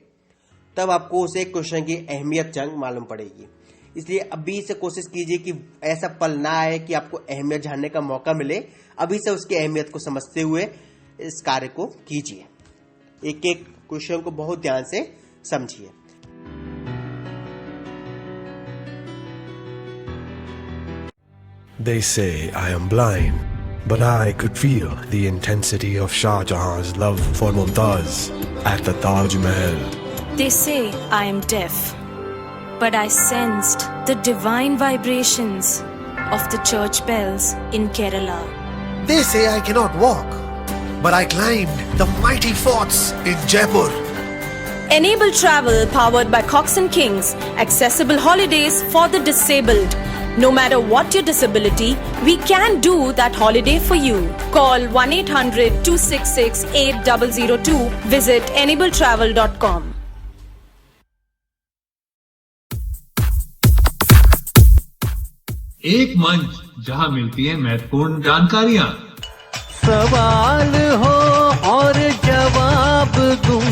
तब आपको उस एक क्वेश्चन की अहमियत जंग मालूम पड़ेगी। इसलिए अभी से कोशिश कीजिए कि ऐसा पल ना आए कि आपको अहमियत जानने का मौका मिले। अभी से उसकी अहमियत को समझते हुए इस कार्य को कीजिए, एक एक क्वेश्चन को बहुत ध्यान से समझिए। They say I am blind, but I could feel the intensity of Shah Jahan's love for Mumtaz at the Taj Mahal. They say I am deaf, but I sensed the divine vibrations of the church bells in Kerala. They say I cannot walk, but I climbed the mighty forts in Jaipur. Enable travel powered by Cox & Kings. Accessible holidays for the disabled. No matter what your disability, we can do that holiday for you. Call 1-800-266-8002. Visit enabletravel.com. एक मंच जहां मिलती है महत्वपूर्ण जानकारियां, सवाल हो और जवाब दूं।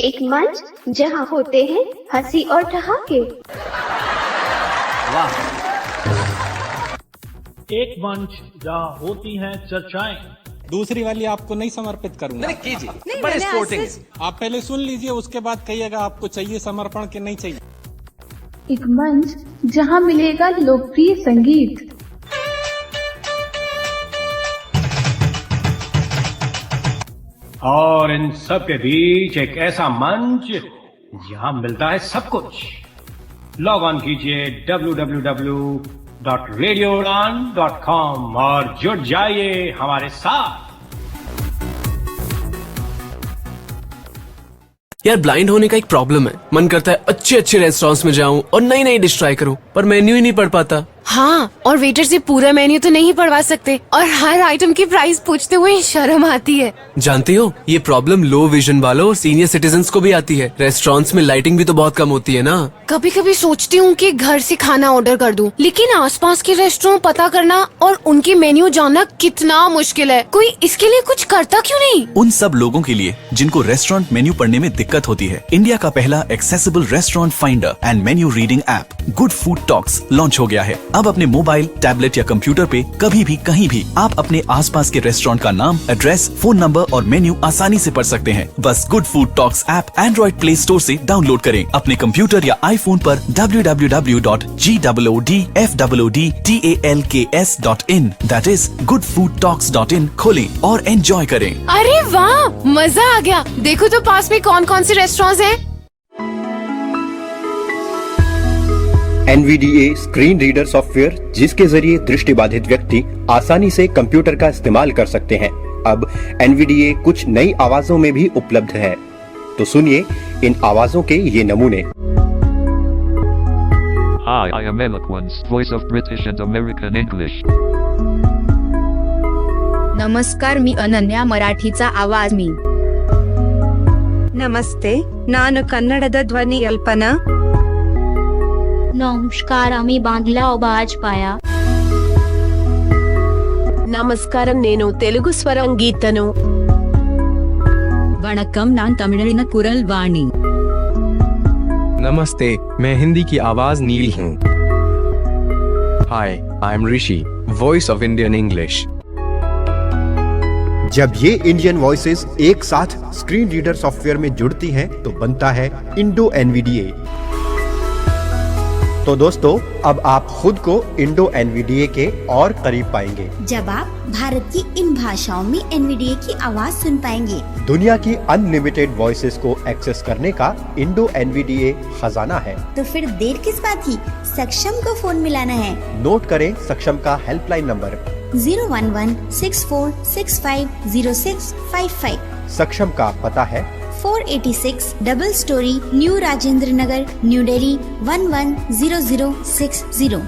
एक मंच जहां होते हैं हंसी और ठहाके। वाह। एक मंच जहाँ होती हैं चर्चाएं। दूसरी वाली आपको नहीं समर्पित करूंगा। नहीं कीजिए, बड़े स्पोर्टिंग। आप पहले सुन लीजिए, उसके बाद कहिएगा आपको चाहिए समर्पण कि नहीं चाहिए। एक मंच जहां मिलेगा लोकप्रिय संगीत। और इन सब के बीच एक ऐसा मंच जहां मिलता है सब कुछ। लॉग ऑन कीजिए www.radioudan.com और जुड़ जाइए हमारे साथ। यार, ब्लाइंड होने का एक प्रॉब्लम है। मन करता है अच्छे अच्छे रेस्टोरेंट्स में जाऊं और नई नई डिश ट्राई करूं, पर मेन्यू ही नहीं पढ़ पाता। हाँ, और वेटर से पूरा मेन्यू तो नहीं पढ़वा सकते और हर आइटम की प्राइस पूछते हुए शर्म आती है। जानती हो, ये प्रॉब्लम लो विजन वालों और सीनियर सिटीजन्स को भी आती है। रेस्टोरेंट्स में लाइटिंग भी तो बहुत कम होती है ना। कभी कभी सोचती हूँ कि घर से खाना ऑर्डर कर दूं, लेकिन आसपास के रेस्टोरेंट पता करना और उनकी मेन्यू जानना कितना मुश्किल है। कोई इसके लिए कुछ करता क्यों नहीं? उन सब लोगों के लिए जिनको रेस्टोरेंट मेन्यू पढ़ने में दिक्कत होती है, इंडिया का पहला accessible restaurant finder and menu reading app good food talks launch हो गया है। अब अपने मोबाइल, टैबलेट या कंप्यूटर पे कभी भी कहीं भी आप अपने आसपास के रेस्टोरेंट का नाम, एड्रेस, फोन नंबर और मेन्यू आसानी से पढ़ सकते हैं। बस good food talks app Android play store से डाउनलोड करें। अपने कंप्यूटर या आईफोन पर www.goodfoodtalks.in that is goodfoodtalks.in खोलें और एंजॉय करें। अरे वाह, मजा आ गया। देखो तो पास में कौन कौन से रेस्टोरेंट्स हैं। NVDA स्क्रीन रीडर सॉफ्टवेयर, जिसके जरिए दृष्टिबाधित व्यक्ति आसानी से कंप्यूटर का इस्तेमाल कर सकते हैं। अब NVDA कुछ नई आवाजों में भी उपलब्ध है, तो सुनिए इन आवाजों के ये नमूने। Hi, I am Eloquence, voice of British and American English. नमस्कार, मी अनन्या, मराठीचा आवाज मी. ನಮಸ್ತೆ, ನಾನು ಕನ್ನಡದ ಧ್ವನಿ ಅಲ್ಪನಾ. नमस्कार, आम्ही बांधला आवाज पाया. ನಮಸ್ಕಾರಂ, నేను తెలుగు స్వరం గీతను. वणक्कम, नान तमिळिन कुरल वाणी. नमस्ते, मैं हिंदी की आवाज नील हूँ। Hi, I am Rishi, voice of Indian English. जब ये इंडियन वॉइसेस एक साथ स्क्रीन रीडर सॉफ्टवेयर में जुड़ती हैं, तो बनता है इंडो NVDA। तो दोस्तों, अब आप खुद को इंडो NVDA के और करीब पाएंगे। जब आप भारत की इन भाषाओं में NVDA की आवाज सुन पाएंगे। दुनिया की अनलिमिटेड वॉइसेस को एक्सेस करने का इंडो NVDA खजाना है। तो फिर देर किस बात की, सक्षम को फोन मिलाना है। नोट करें सक्षम का हेल्पलाइन नंबर 011-6465-0655। सक्षम का पता है 486 double storey, new Rajendra Nagar, new Delhi 110060।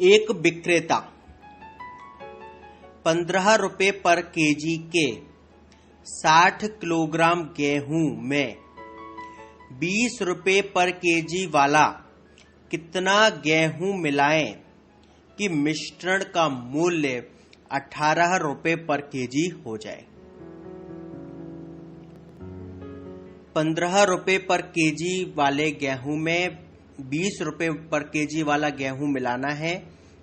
एक विक्रेता 15 रुपए पर केजी के 60 किलोग्राम गेहूं में 20 रुपए पर केजी वाला कितना गेहूं मिलाएं कि मिश्रण का मूल्य 18 रुपए पर केजी हो जाए। 15 रुपए पर केजी वाले गेहूं में 20 रुपए पर केजी वाला गेहूं मिलाना है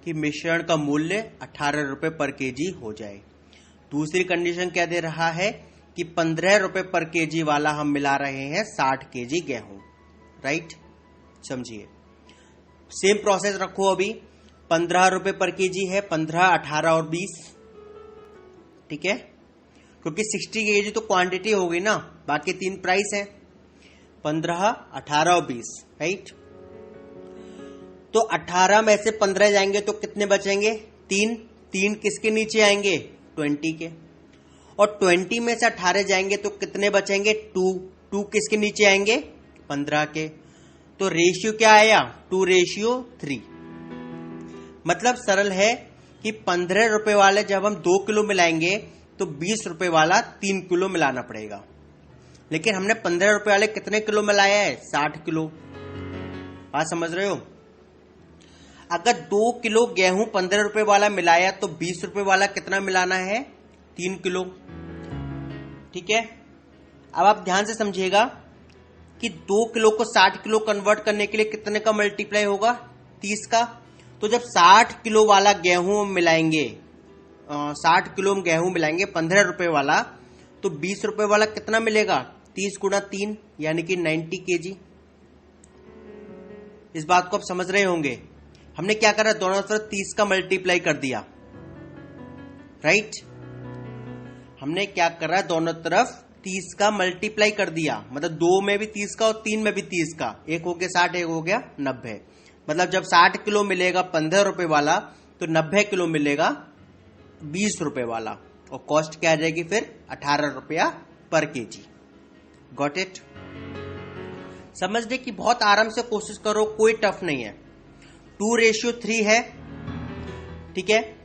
कि मिश्रण का मूल्य 18 रुपए पर केजी हो जाए। दूसरी कंडीशन क्या दे रहा है कि 15 रुपए पर केजी वाला हम मिला रहे हैं 60 केजी गेहूं। राइट, समझिए। सेम प्रोसेस रखो। अभी 15 रुपए पर केजी है, 15, 18 और 20। ठीक है, क्योंकि 60 केजी तो क्वांटिटी हो गई ना, बाकी 3 प्राइस है, 15, 18 और 20। राइट, तो 18 में से 15 जाएंगे तो कितने बचेंगे? 3 किसके नीचे आएंगे? 20 के। और 20 में से 18 जाएंगे तो कितने बचेंगे? 2 किसके नीचे आएंगे? 15 के। तो रेशियो क्या आया? 2:3। मतलब सरल है कि 15 रुपए वाले जब हम 2 किलो मिलाएंगे तो 20 रुपए वाला 3 किलो मिलाना पड़ेगा। लेकिन हमने 15 रुपए वाले कितने किलो मिलाया है? 60 किलो। बात समझ रहे हो? अगर 2 किलो गेहूं 15 रुपए वाला मिलाया तो 20 रुपए वाला कितना मिलाना है? 3 किलो। ठीक है, अब आप ध्यान से समझिएगा कि 2 किलो को 60 किलो कन्वर्ट करने के लिए कितने का मल्टीप्लाई होगा? 30 का। तो जब 60 किलो वाला गेहूं मिलाएंगे, 60 किलो गेहूं मिलाएंगे 15 रुपए वाला, तो 20 रुपए वाला कितना मिलेगा? 30 गुणा 3 यानी कि 90 केजी। इस बात को आप समझ रहे होंगे। हमने क्या करा? दोनों तरफ 30 का मल्टीप्लाई कर दिया। राइट, हमने क्या करा? दोनों तरफ 30 का मल्टीप्लाई कर दिया। मतलब 2 में भी 30 का और 3 में भी 30 का। एक हो गया 60, एक हो गया 90। मतलब जब 60 किलो मिलेगा 15 रुपए वाला तो 90 किलो मिलेगा 20 रुपए वाला। और कॉस्ट क्या आ जाएगी फिर? 18 रुपया पर केजी। Got it? समझने की बहुत आराम से कोशिश करो, कोई टफ नहीं है। 2:3 है, ठीक है।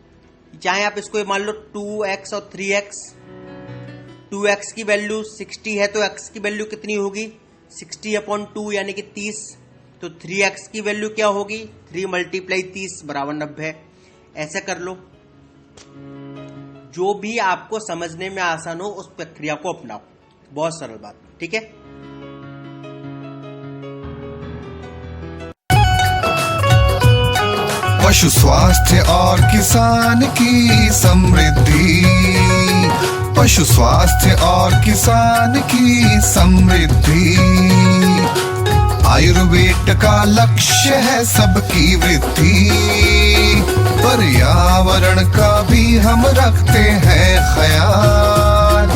चाहे आप इसको मान लो 2x और 3x। 2x की वैल्यू 60 है तो x की वैल्यू कितनी होगी? 60/2 यानी कि 30। तो 3x की वैल्यू क्या होगी? 3 × 30 = 90। ऐसे कर लो, जो भी आपको समझने में आसान हो उस प्रक्रिया को अपनाओ। बहुत सरल बात, ठीक है। पशु स्वास्थ्य और किसान की समृद्धि, पशु स्वास्थ्य और किसान की समृद्धि। आयुर्वेद का लक्ष्य है सबकी वृद्धि, पर्यावरण का भी हम रखते हैं ख्याल।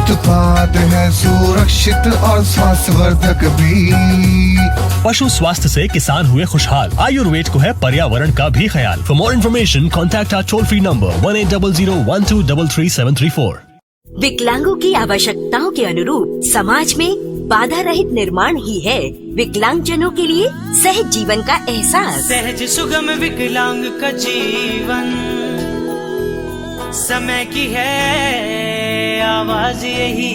उत्पाद है सुरक्षित और स्वास्थ्यवर्धक भी। पशु स्वास्थ्य से किसान हुए खुशहाल, आयुर्वेद को है पर्यावरण का भी ख्याल। For more information contact our toll free number 1800123334। विकलांगों की आवश्यकताओं के अनुरूप समाज में बाधा रहित निर्माण ही है विकलांगजनों के लिए सहज जीवन का एहसास। सहज सुगम विकलांग का जीवन, समय की है आवाज यही।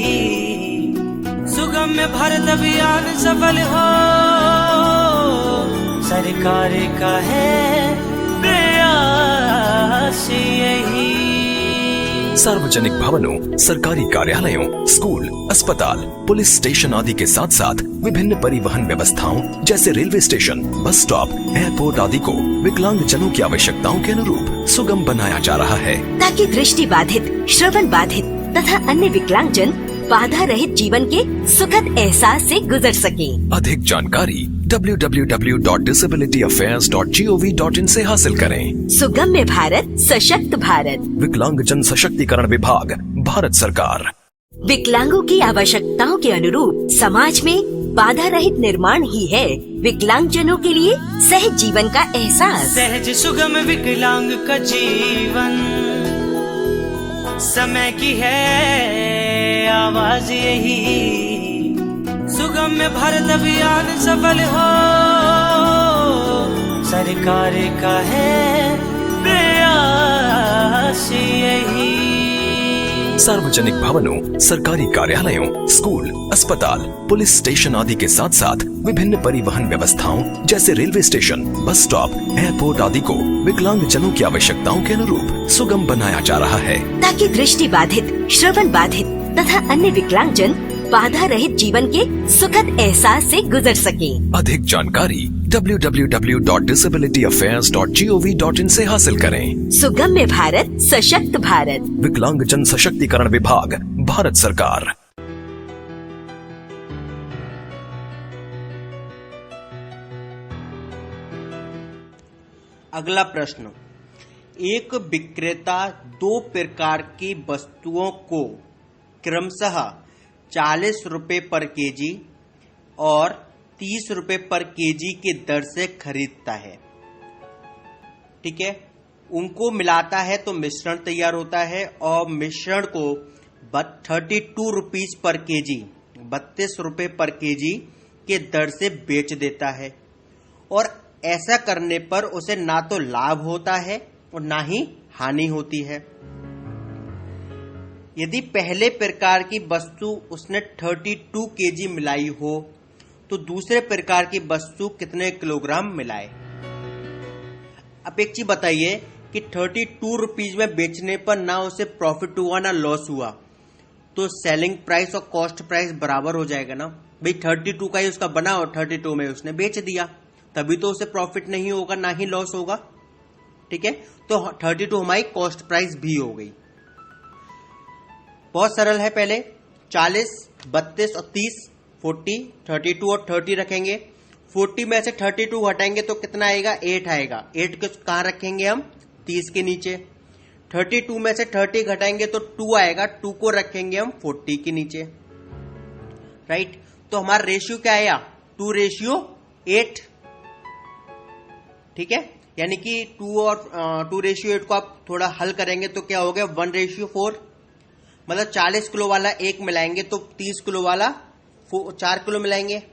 सुगम्य भारत अभियान सफल हो, सरकार का है प्रयास यही। सार्वजनिक भवनों, सरकारी कार्यालयों, स्कूल, अस्पताल, पुलिस स्टेशन आदि के साथ साथ विभिन्न परिवहन व्यवस्थाओं जैसे railway station, bus stop, airport आदि को विकलांग जनों की आवश्यकताओं के अनुरूप सुगम बनाया जा रहा है, ताकि दृष्टि बाधित, श्रवण बाधित तथा अन्य विकलांगजन बाधा रहित जीवन के सुखद एहसास से गुजर सके। अधिक जानकारी www.disabilityaffairs.gov.in से हासिल करें। सुगम्य भारत, सशक्त भारत, विकलांग जन सशक्तिकरण विभाग, भारत सरकार। विकलांगों की आवश्यकताओं के अनुरूप समाज में बाधा रहित निर्माण ही है विकलांगजनों के लिए सहज जीवन का एहसास। सहज सुगम विकलांग का जीवन, समय की है आवाज यही। सुगम्य भारत अभियान सफल हो, सरकार का है प्रयास यही। सार्वजनिक भवनों, सरकारी कार्यालयों, स्कूल, अस्पताल, पुलिस स्टेशन आदि के साथ साथ विभिन्न परिवहन व्यवस्थाओं जैसे railway station, bus stop, airport आदि को विकलांग जनों की आवश्यकताओं के अनुरूप सुगम बनाया जा रहा है, ताकि दृष्टि बाधित, श्रवण बाधित तथा अन्य विकलांगजन बाधा रहित जीवन के सुखद एहसास से गुजर सके। अधिक जानकारी www.disabilityaffairs.gov.in से हासिल करें। सुगम्य भारत, सशक्त भारत, विकलांग जन सशक्तिकरण विभाग, भारत सरकार। अगला प्रश्न, एक विक्रेता 2 प्रकार की वस्तुओं को क्रमशः 40 रुपए पर केजी और 30 रुपए पर केजी की दर से खरीदता है, ठीक है। उनको मिलाता है तो मिश्रण तैयार होता है और मिश्रण को 32 रुपीज पर केजी, 32 रुपए पर केजी के दर से बेच देता है। और ऐसा करने पर उसे ना तो लाभ होता है और ना ही हानि होती है। यदि पहले प्रकार की वस्तु उसने 32 केजी मिलाई हो तो दूसरे प्रकार की वस्तु कितने किलोग्राम मिलाए? अब एक चीज बताइए कि 32 रुपीज में बेचने पर ना उसे प्रॉफिट हुआ ना लॉस हुआ, तो सेलिंग प्राइस और कॉस्ट प्राइस बराबर हो जाएगा ना भाई। 32 का ही उसका बना और 32 में उसने बेच दिया, तभी तो उसे प्रॉफिट नहीं होगा ना ही लॉस होगा, ठीक है। तो 32 हमारी कॉस्ट प्राइस भी हो गई। बहुत सरल है। पहले 40, 32 और 30, 40, 32 और 30 रखेंगे। 40 में से 32 हटाएंगे तो कितना आएगा? 8 आएगा। 8 को कहाँ रखेंगे हम? 30 के नीचे। 32 में से 30 घटाएंगे तो 2 आएगा। 2 को रखेंगे हम 40 के नीचे, राइट। तो हमारा रेशियो क्या आया? 2:8, ठीक है। यानी कि 2:8 को आप थोड़ा हल करेंगे तो क्या हो गया? 1:4। मतलब 40 किलो वाला 1 मिलाएंगे तो 30 किलो वाला 4 किलो मिलाएंगे।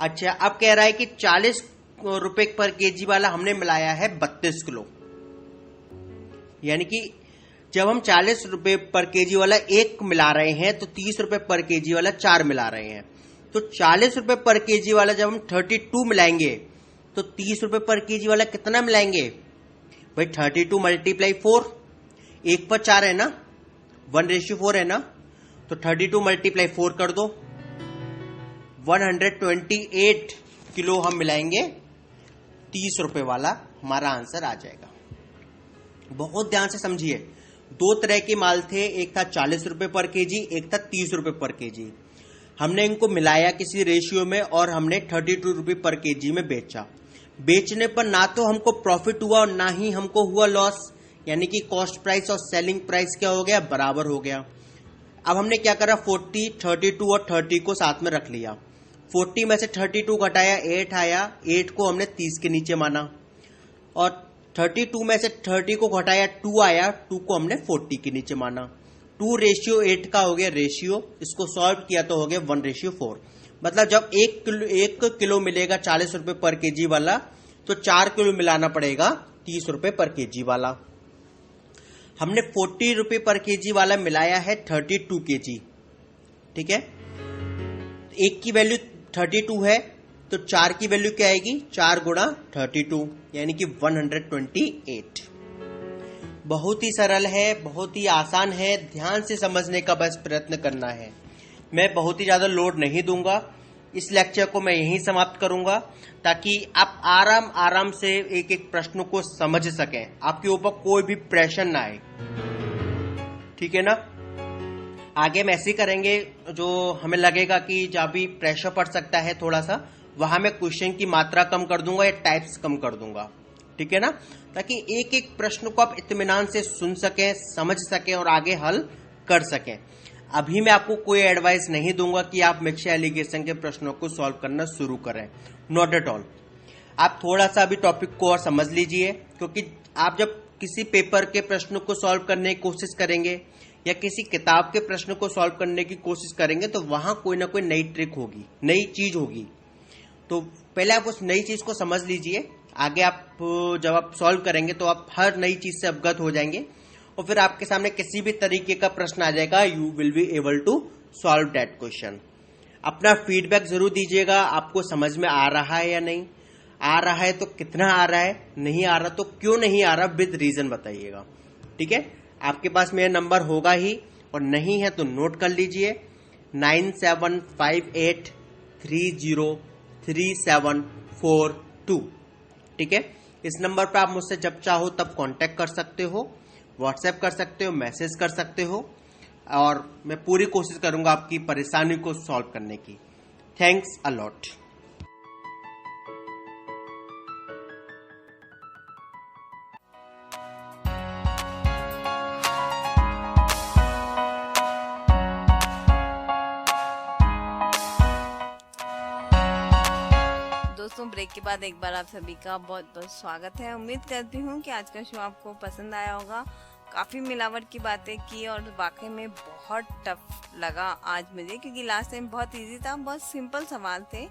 अच्छा, अब कह रहा है कि 40 रुपए पर केजी वाला हमने मिलाया है 32 किलो, यानी कि जब हम 40 रुपए पर केजी वाला 1 मिला रहे हैं तो 30 रुपए पर केजी वाला 4 मिला रहे हैं। तो 40 रुपए पर केजी वाला जब हम 32 मिलाएंगे तो 30 रुपए पर केजी वाला कितना मिलाएंगे भाई? 32 मल्टीप्लाई 4, 1 पर 4 है ना, 1:4 है ना, तो 32 मल्टीप्लाई 4 कर दो, 128 किलो हम मिलाएंगे 30 रुपए वाला, हमारा आंसर आ जाएगा। बहुत ध्यान से समझिए, 2 तरह के माल थे, एक था 40 रुपए पर केजी, एक था 30 रुपए पर केजी। हमने इनको मिलाया किसी रेशियो में और हमने 32 रुपए पर केजी में बेचा। बेचने पर ना तो हमको प्रॉफिट हुआ और ना ही हमको हुआ लॉस, यानी कि कॉस्ट प्राइस और सेलिंग प्राइस क्या हो गया? बराबर हो गया। अब हमने क्या करा? 40, 32 और 30 को साथ में रख लिया। 40 में से 32 घटाया, 8 आया, 8 को हमने 30 के नीचे माना, और 32 में से 30 को घटाया, 2 आया, 2 को हमने 40 के नीचे माना। 2:8 का हो गया रेशियो, इसको सॉल्व किया तो हो गया 1:4। मतलब जब 1 किलो मिलेगा 40 रुपए पर केजी वाला, तो 4 किलो मिलाना पड़ेगा 30 रुपए पर केजी वाला। हमने 40 रुपए पर केजी वाला मिलाया है 32 केजी, ठीक है। 1 की वैल्यू 32 है तो 4 की वैल्यू क्या आएगी? 4 गुणा 32, यानी कि 128। बहुत ही सरल है, बहुत ही आसान है, ध्यान से समझने का बस प्रयत्न करना है। मैं बहुत ही ज्यादा लोड नहीं दूंगा, इस लेक्चर को मैं यहीं समाप्त करूंगा ताकि आप आराम आराम से एक एक प्रश्न को समझ सकें, आपके ऊपर कोई भी प्रेशर ना आए, ठीक है ना। आगे हम ऐसे करेंगे, जो हमें लगेगा कि जहां भी प्रेशर पड़ सकता है थोड़ा सा, वहां मैं क्वेश्चन की मात्रा कम कर दूंगा या टाइप्स कम कर दूंगा, ठीक है ना, ताकि एक एक प्रश्न को आप इत्मीनान से सुन सकें, समझ सकें और आगे हल कर सकें। अभी मैं आपको कोई एडवाइस नहीं दूंगा कि आप मिक्सचर एलिगेशन के प्रश्नों को सॉल्व करना शुरू करें, नॉट एट ऑल। आप थोड़ा सा अभी टॉपिक को और समझ लीजिए, क्योंकि आप जब किसी पेपर के प्रश्न को सॉल्व करने की कोशिश करेंगे या किसी किताब के प्रश्न को सॉल्व करने की कोशिश करेंगे तो वहां कोई ना कोई नई ट्रिक होगी, नई चीज होगी। तो पहले आप उस नई चीज को समझ लीजिए, आगे आप जब आप सॉल्व करेंगे तो आप हर नई चीज से अवगत हो जाएंगे और फिर आपके सामने किसी भी तरीके का प्रश्न आ जाएगा, you will be able to solve that question. अपना फीडबैक जरूर दीजिएगा, आपको समझ में आ रहा है या नहीं, आ रहा है तो कितना आ रहा है, नहीं आ रहा तो क्यों नहीं आ रहा, विद रीजन बताइएगा, ठीक है। आपके पास मेरा नंबर होगा ही, और नहीं है तो नोट कर लीजिए, 9758303742, ठीक है। इस नंबर पर आप मुझसे जब चाहो तब कांटेक्ट कर सकते हो, व्हाट्सएप कर सकते हो, मैसेज कर सकते हो, और मैं पूरी कोशिश करूंगा आपकी परेशानी को सॉल्व करने की। Thanks a lot. दोस्तों, ब्रेक के बाद एक बार आप सभी का बहुत बहुत स्वागत है। उम्मीद करती हूँ कि आज का शो आपको पसंद आया होगा। काफ़ी मिलावट की बातें की और वाकई में बहुत टफ लगा आज मुझे, क्योंकि लास्ट टाइम बहुत इजी था, बहुत सिंपल सवाल थे,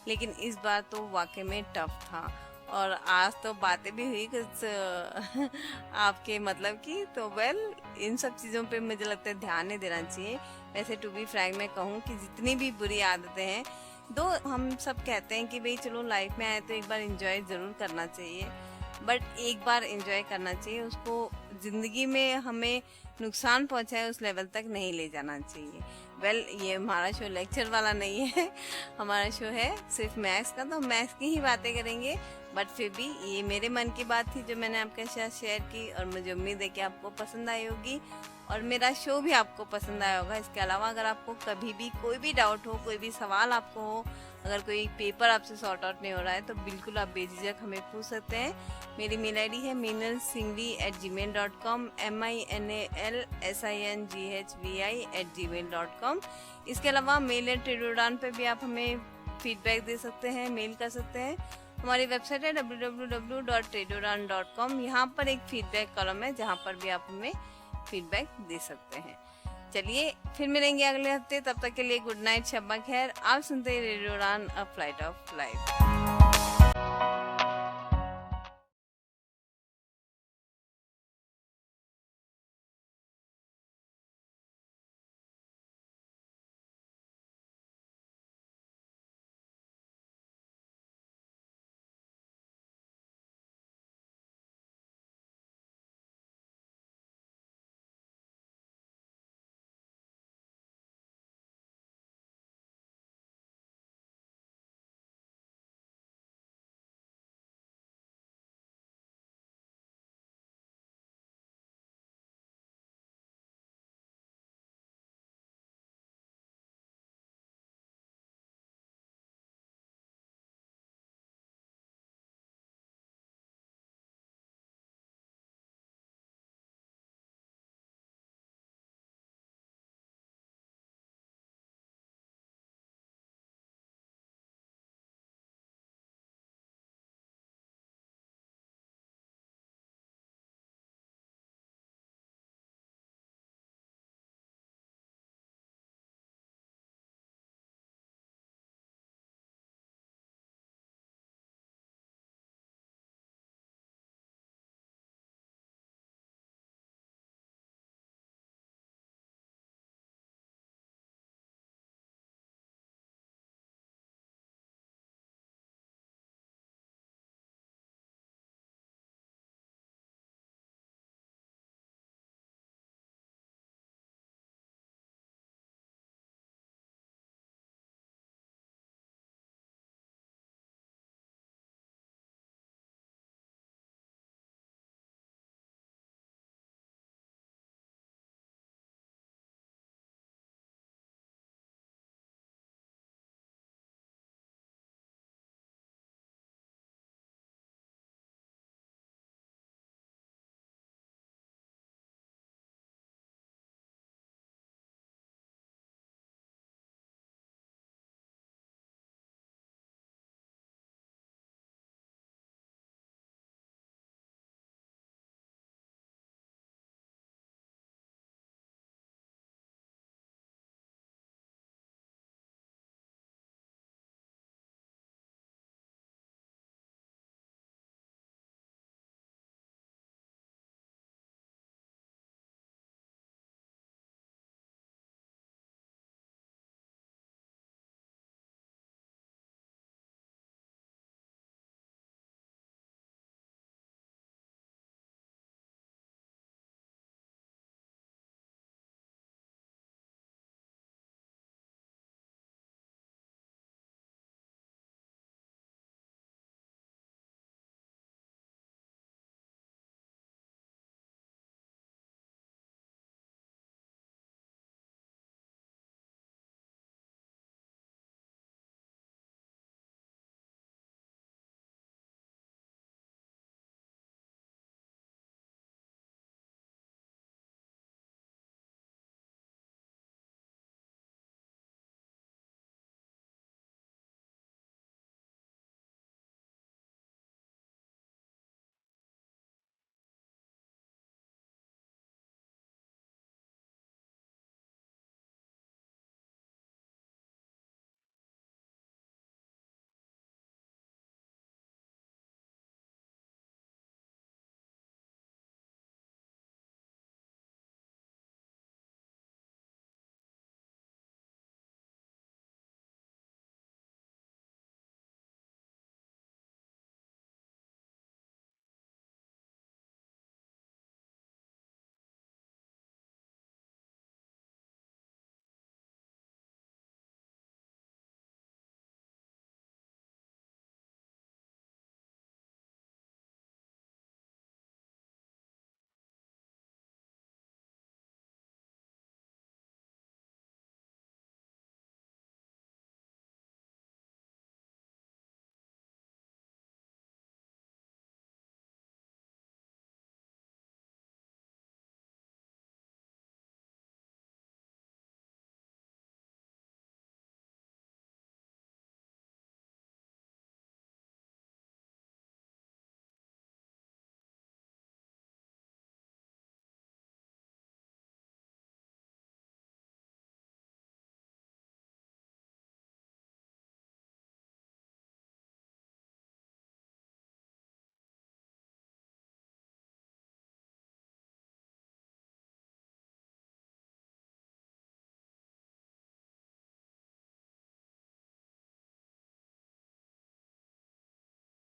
लेकिन इस बार तो वाकई में टफ था। और आज तो बातें भी हुई कुछ आपके मतलब की, तो इन सब चीज़ों पे मुझे लगता है ध्यान नहीं देना चाहिए। वैसे टू बी फ्रैंक मैं कहूँ कि जितनी भी बुरी आदतें हैं, दो हम सब कहते हैं कि भाई चलो लाइफ में आए तो एक बार एंजॉय ज़रूर करना चाहिए, बट एक बार एंजॉय करना चाहिए, उसको ज़िंदगी में हमें नुकसान पहुंचाए उस लेवल तक नहीं ले जाना चाहिए। ये हमारा शो लेक्चर वाला नहीं है, हमारा शो है सिर्फ मैथ्स का, तो मैथ्स की ही बातें करेंगे। बट फिर भी ये मेरे मन की बात थी जो मैंने आपके साथ शेयर की, और मुझे उम्मीद है कि आपको पसंद आई होगी और मेरा शो भी आपको पसंद आया होगा। इसके अलावा अगर आपको कभी भी कोई भी डाउट हो, कोई भी सवाल आपको हो, अगर कोई पेपर आपसे सॉर्ट आउट नहीं हो रहा है, तो बिल्कुल आप बेझिझक हमें पूछ सकते हैं। मेरी मेल आईडी है minalsinghvi@gmail.com, minalsinghvi@gmail.com। इसके अलावा mail@radiodan पे भी आप हमें फीडबैक दे सकते हैं, मेल कर सकते हैं। हमारी वेबसाइट है www.radiodan.com। यहाँ पर एक फीडबैक कॉलम है जहाँ पर भी आप हमें फीडबैक दे सकते हैं। चलिए फिर मिलेंगे अगले हफ्ते, तब तक के लिए गुड नाइट, शब्बा खैर। आप सुनते हैं रेडियो उड़ान, अ फ्लाइट ऑफ लाइफ।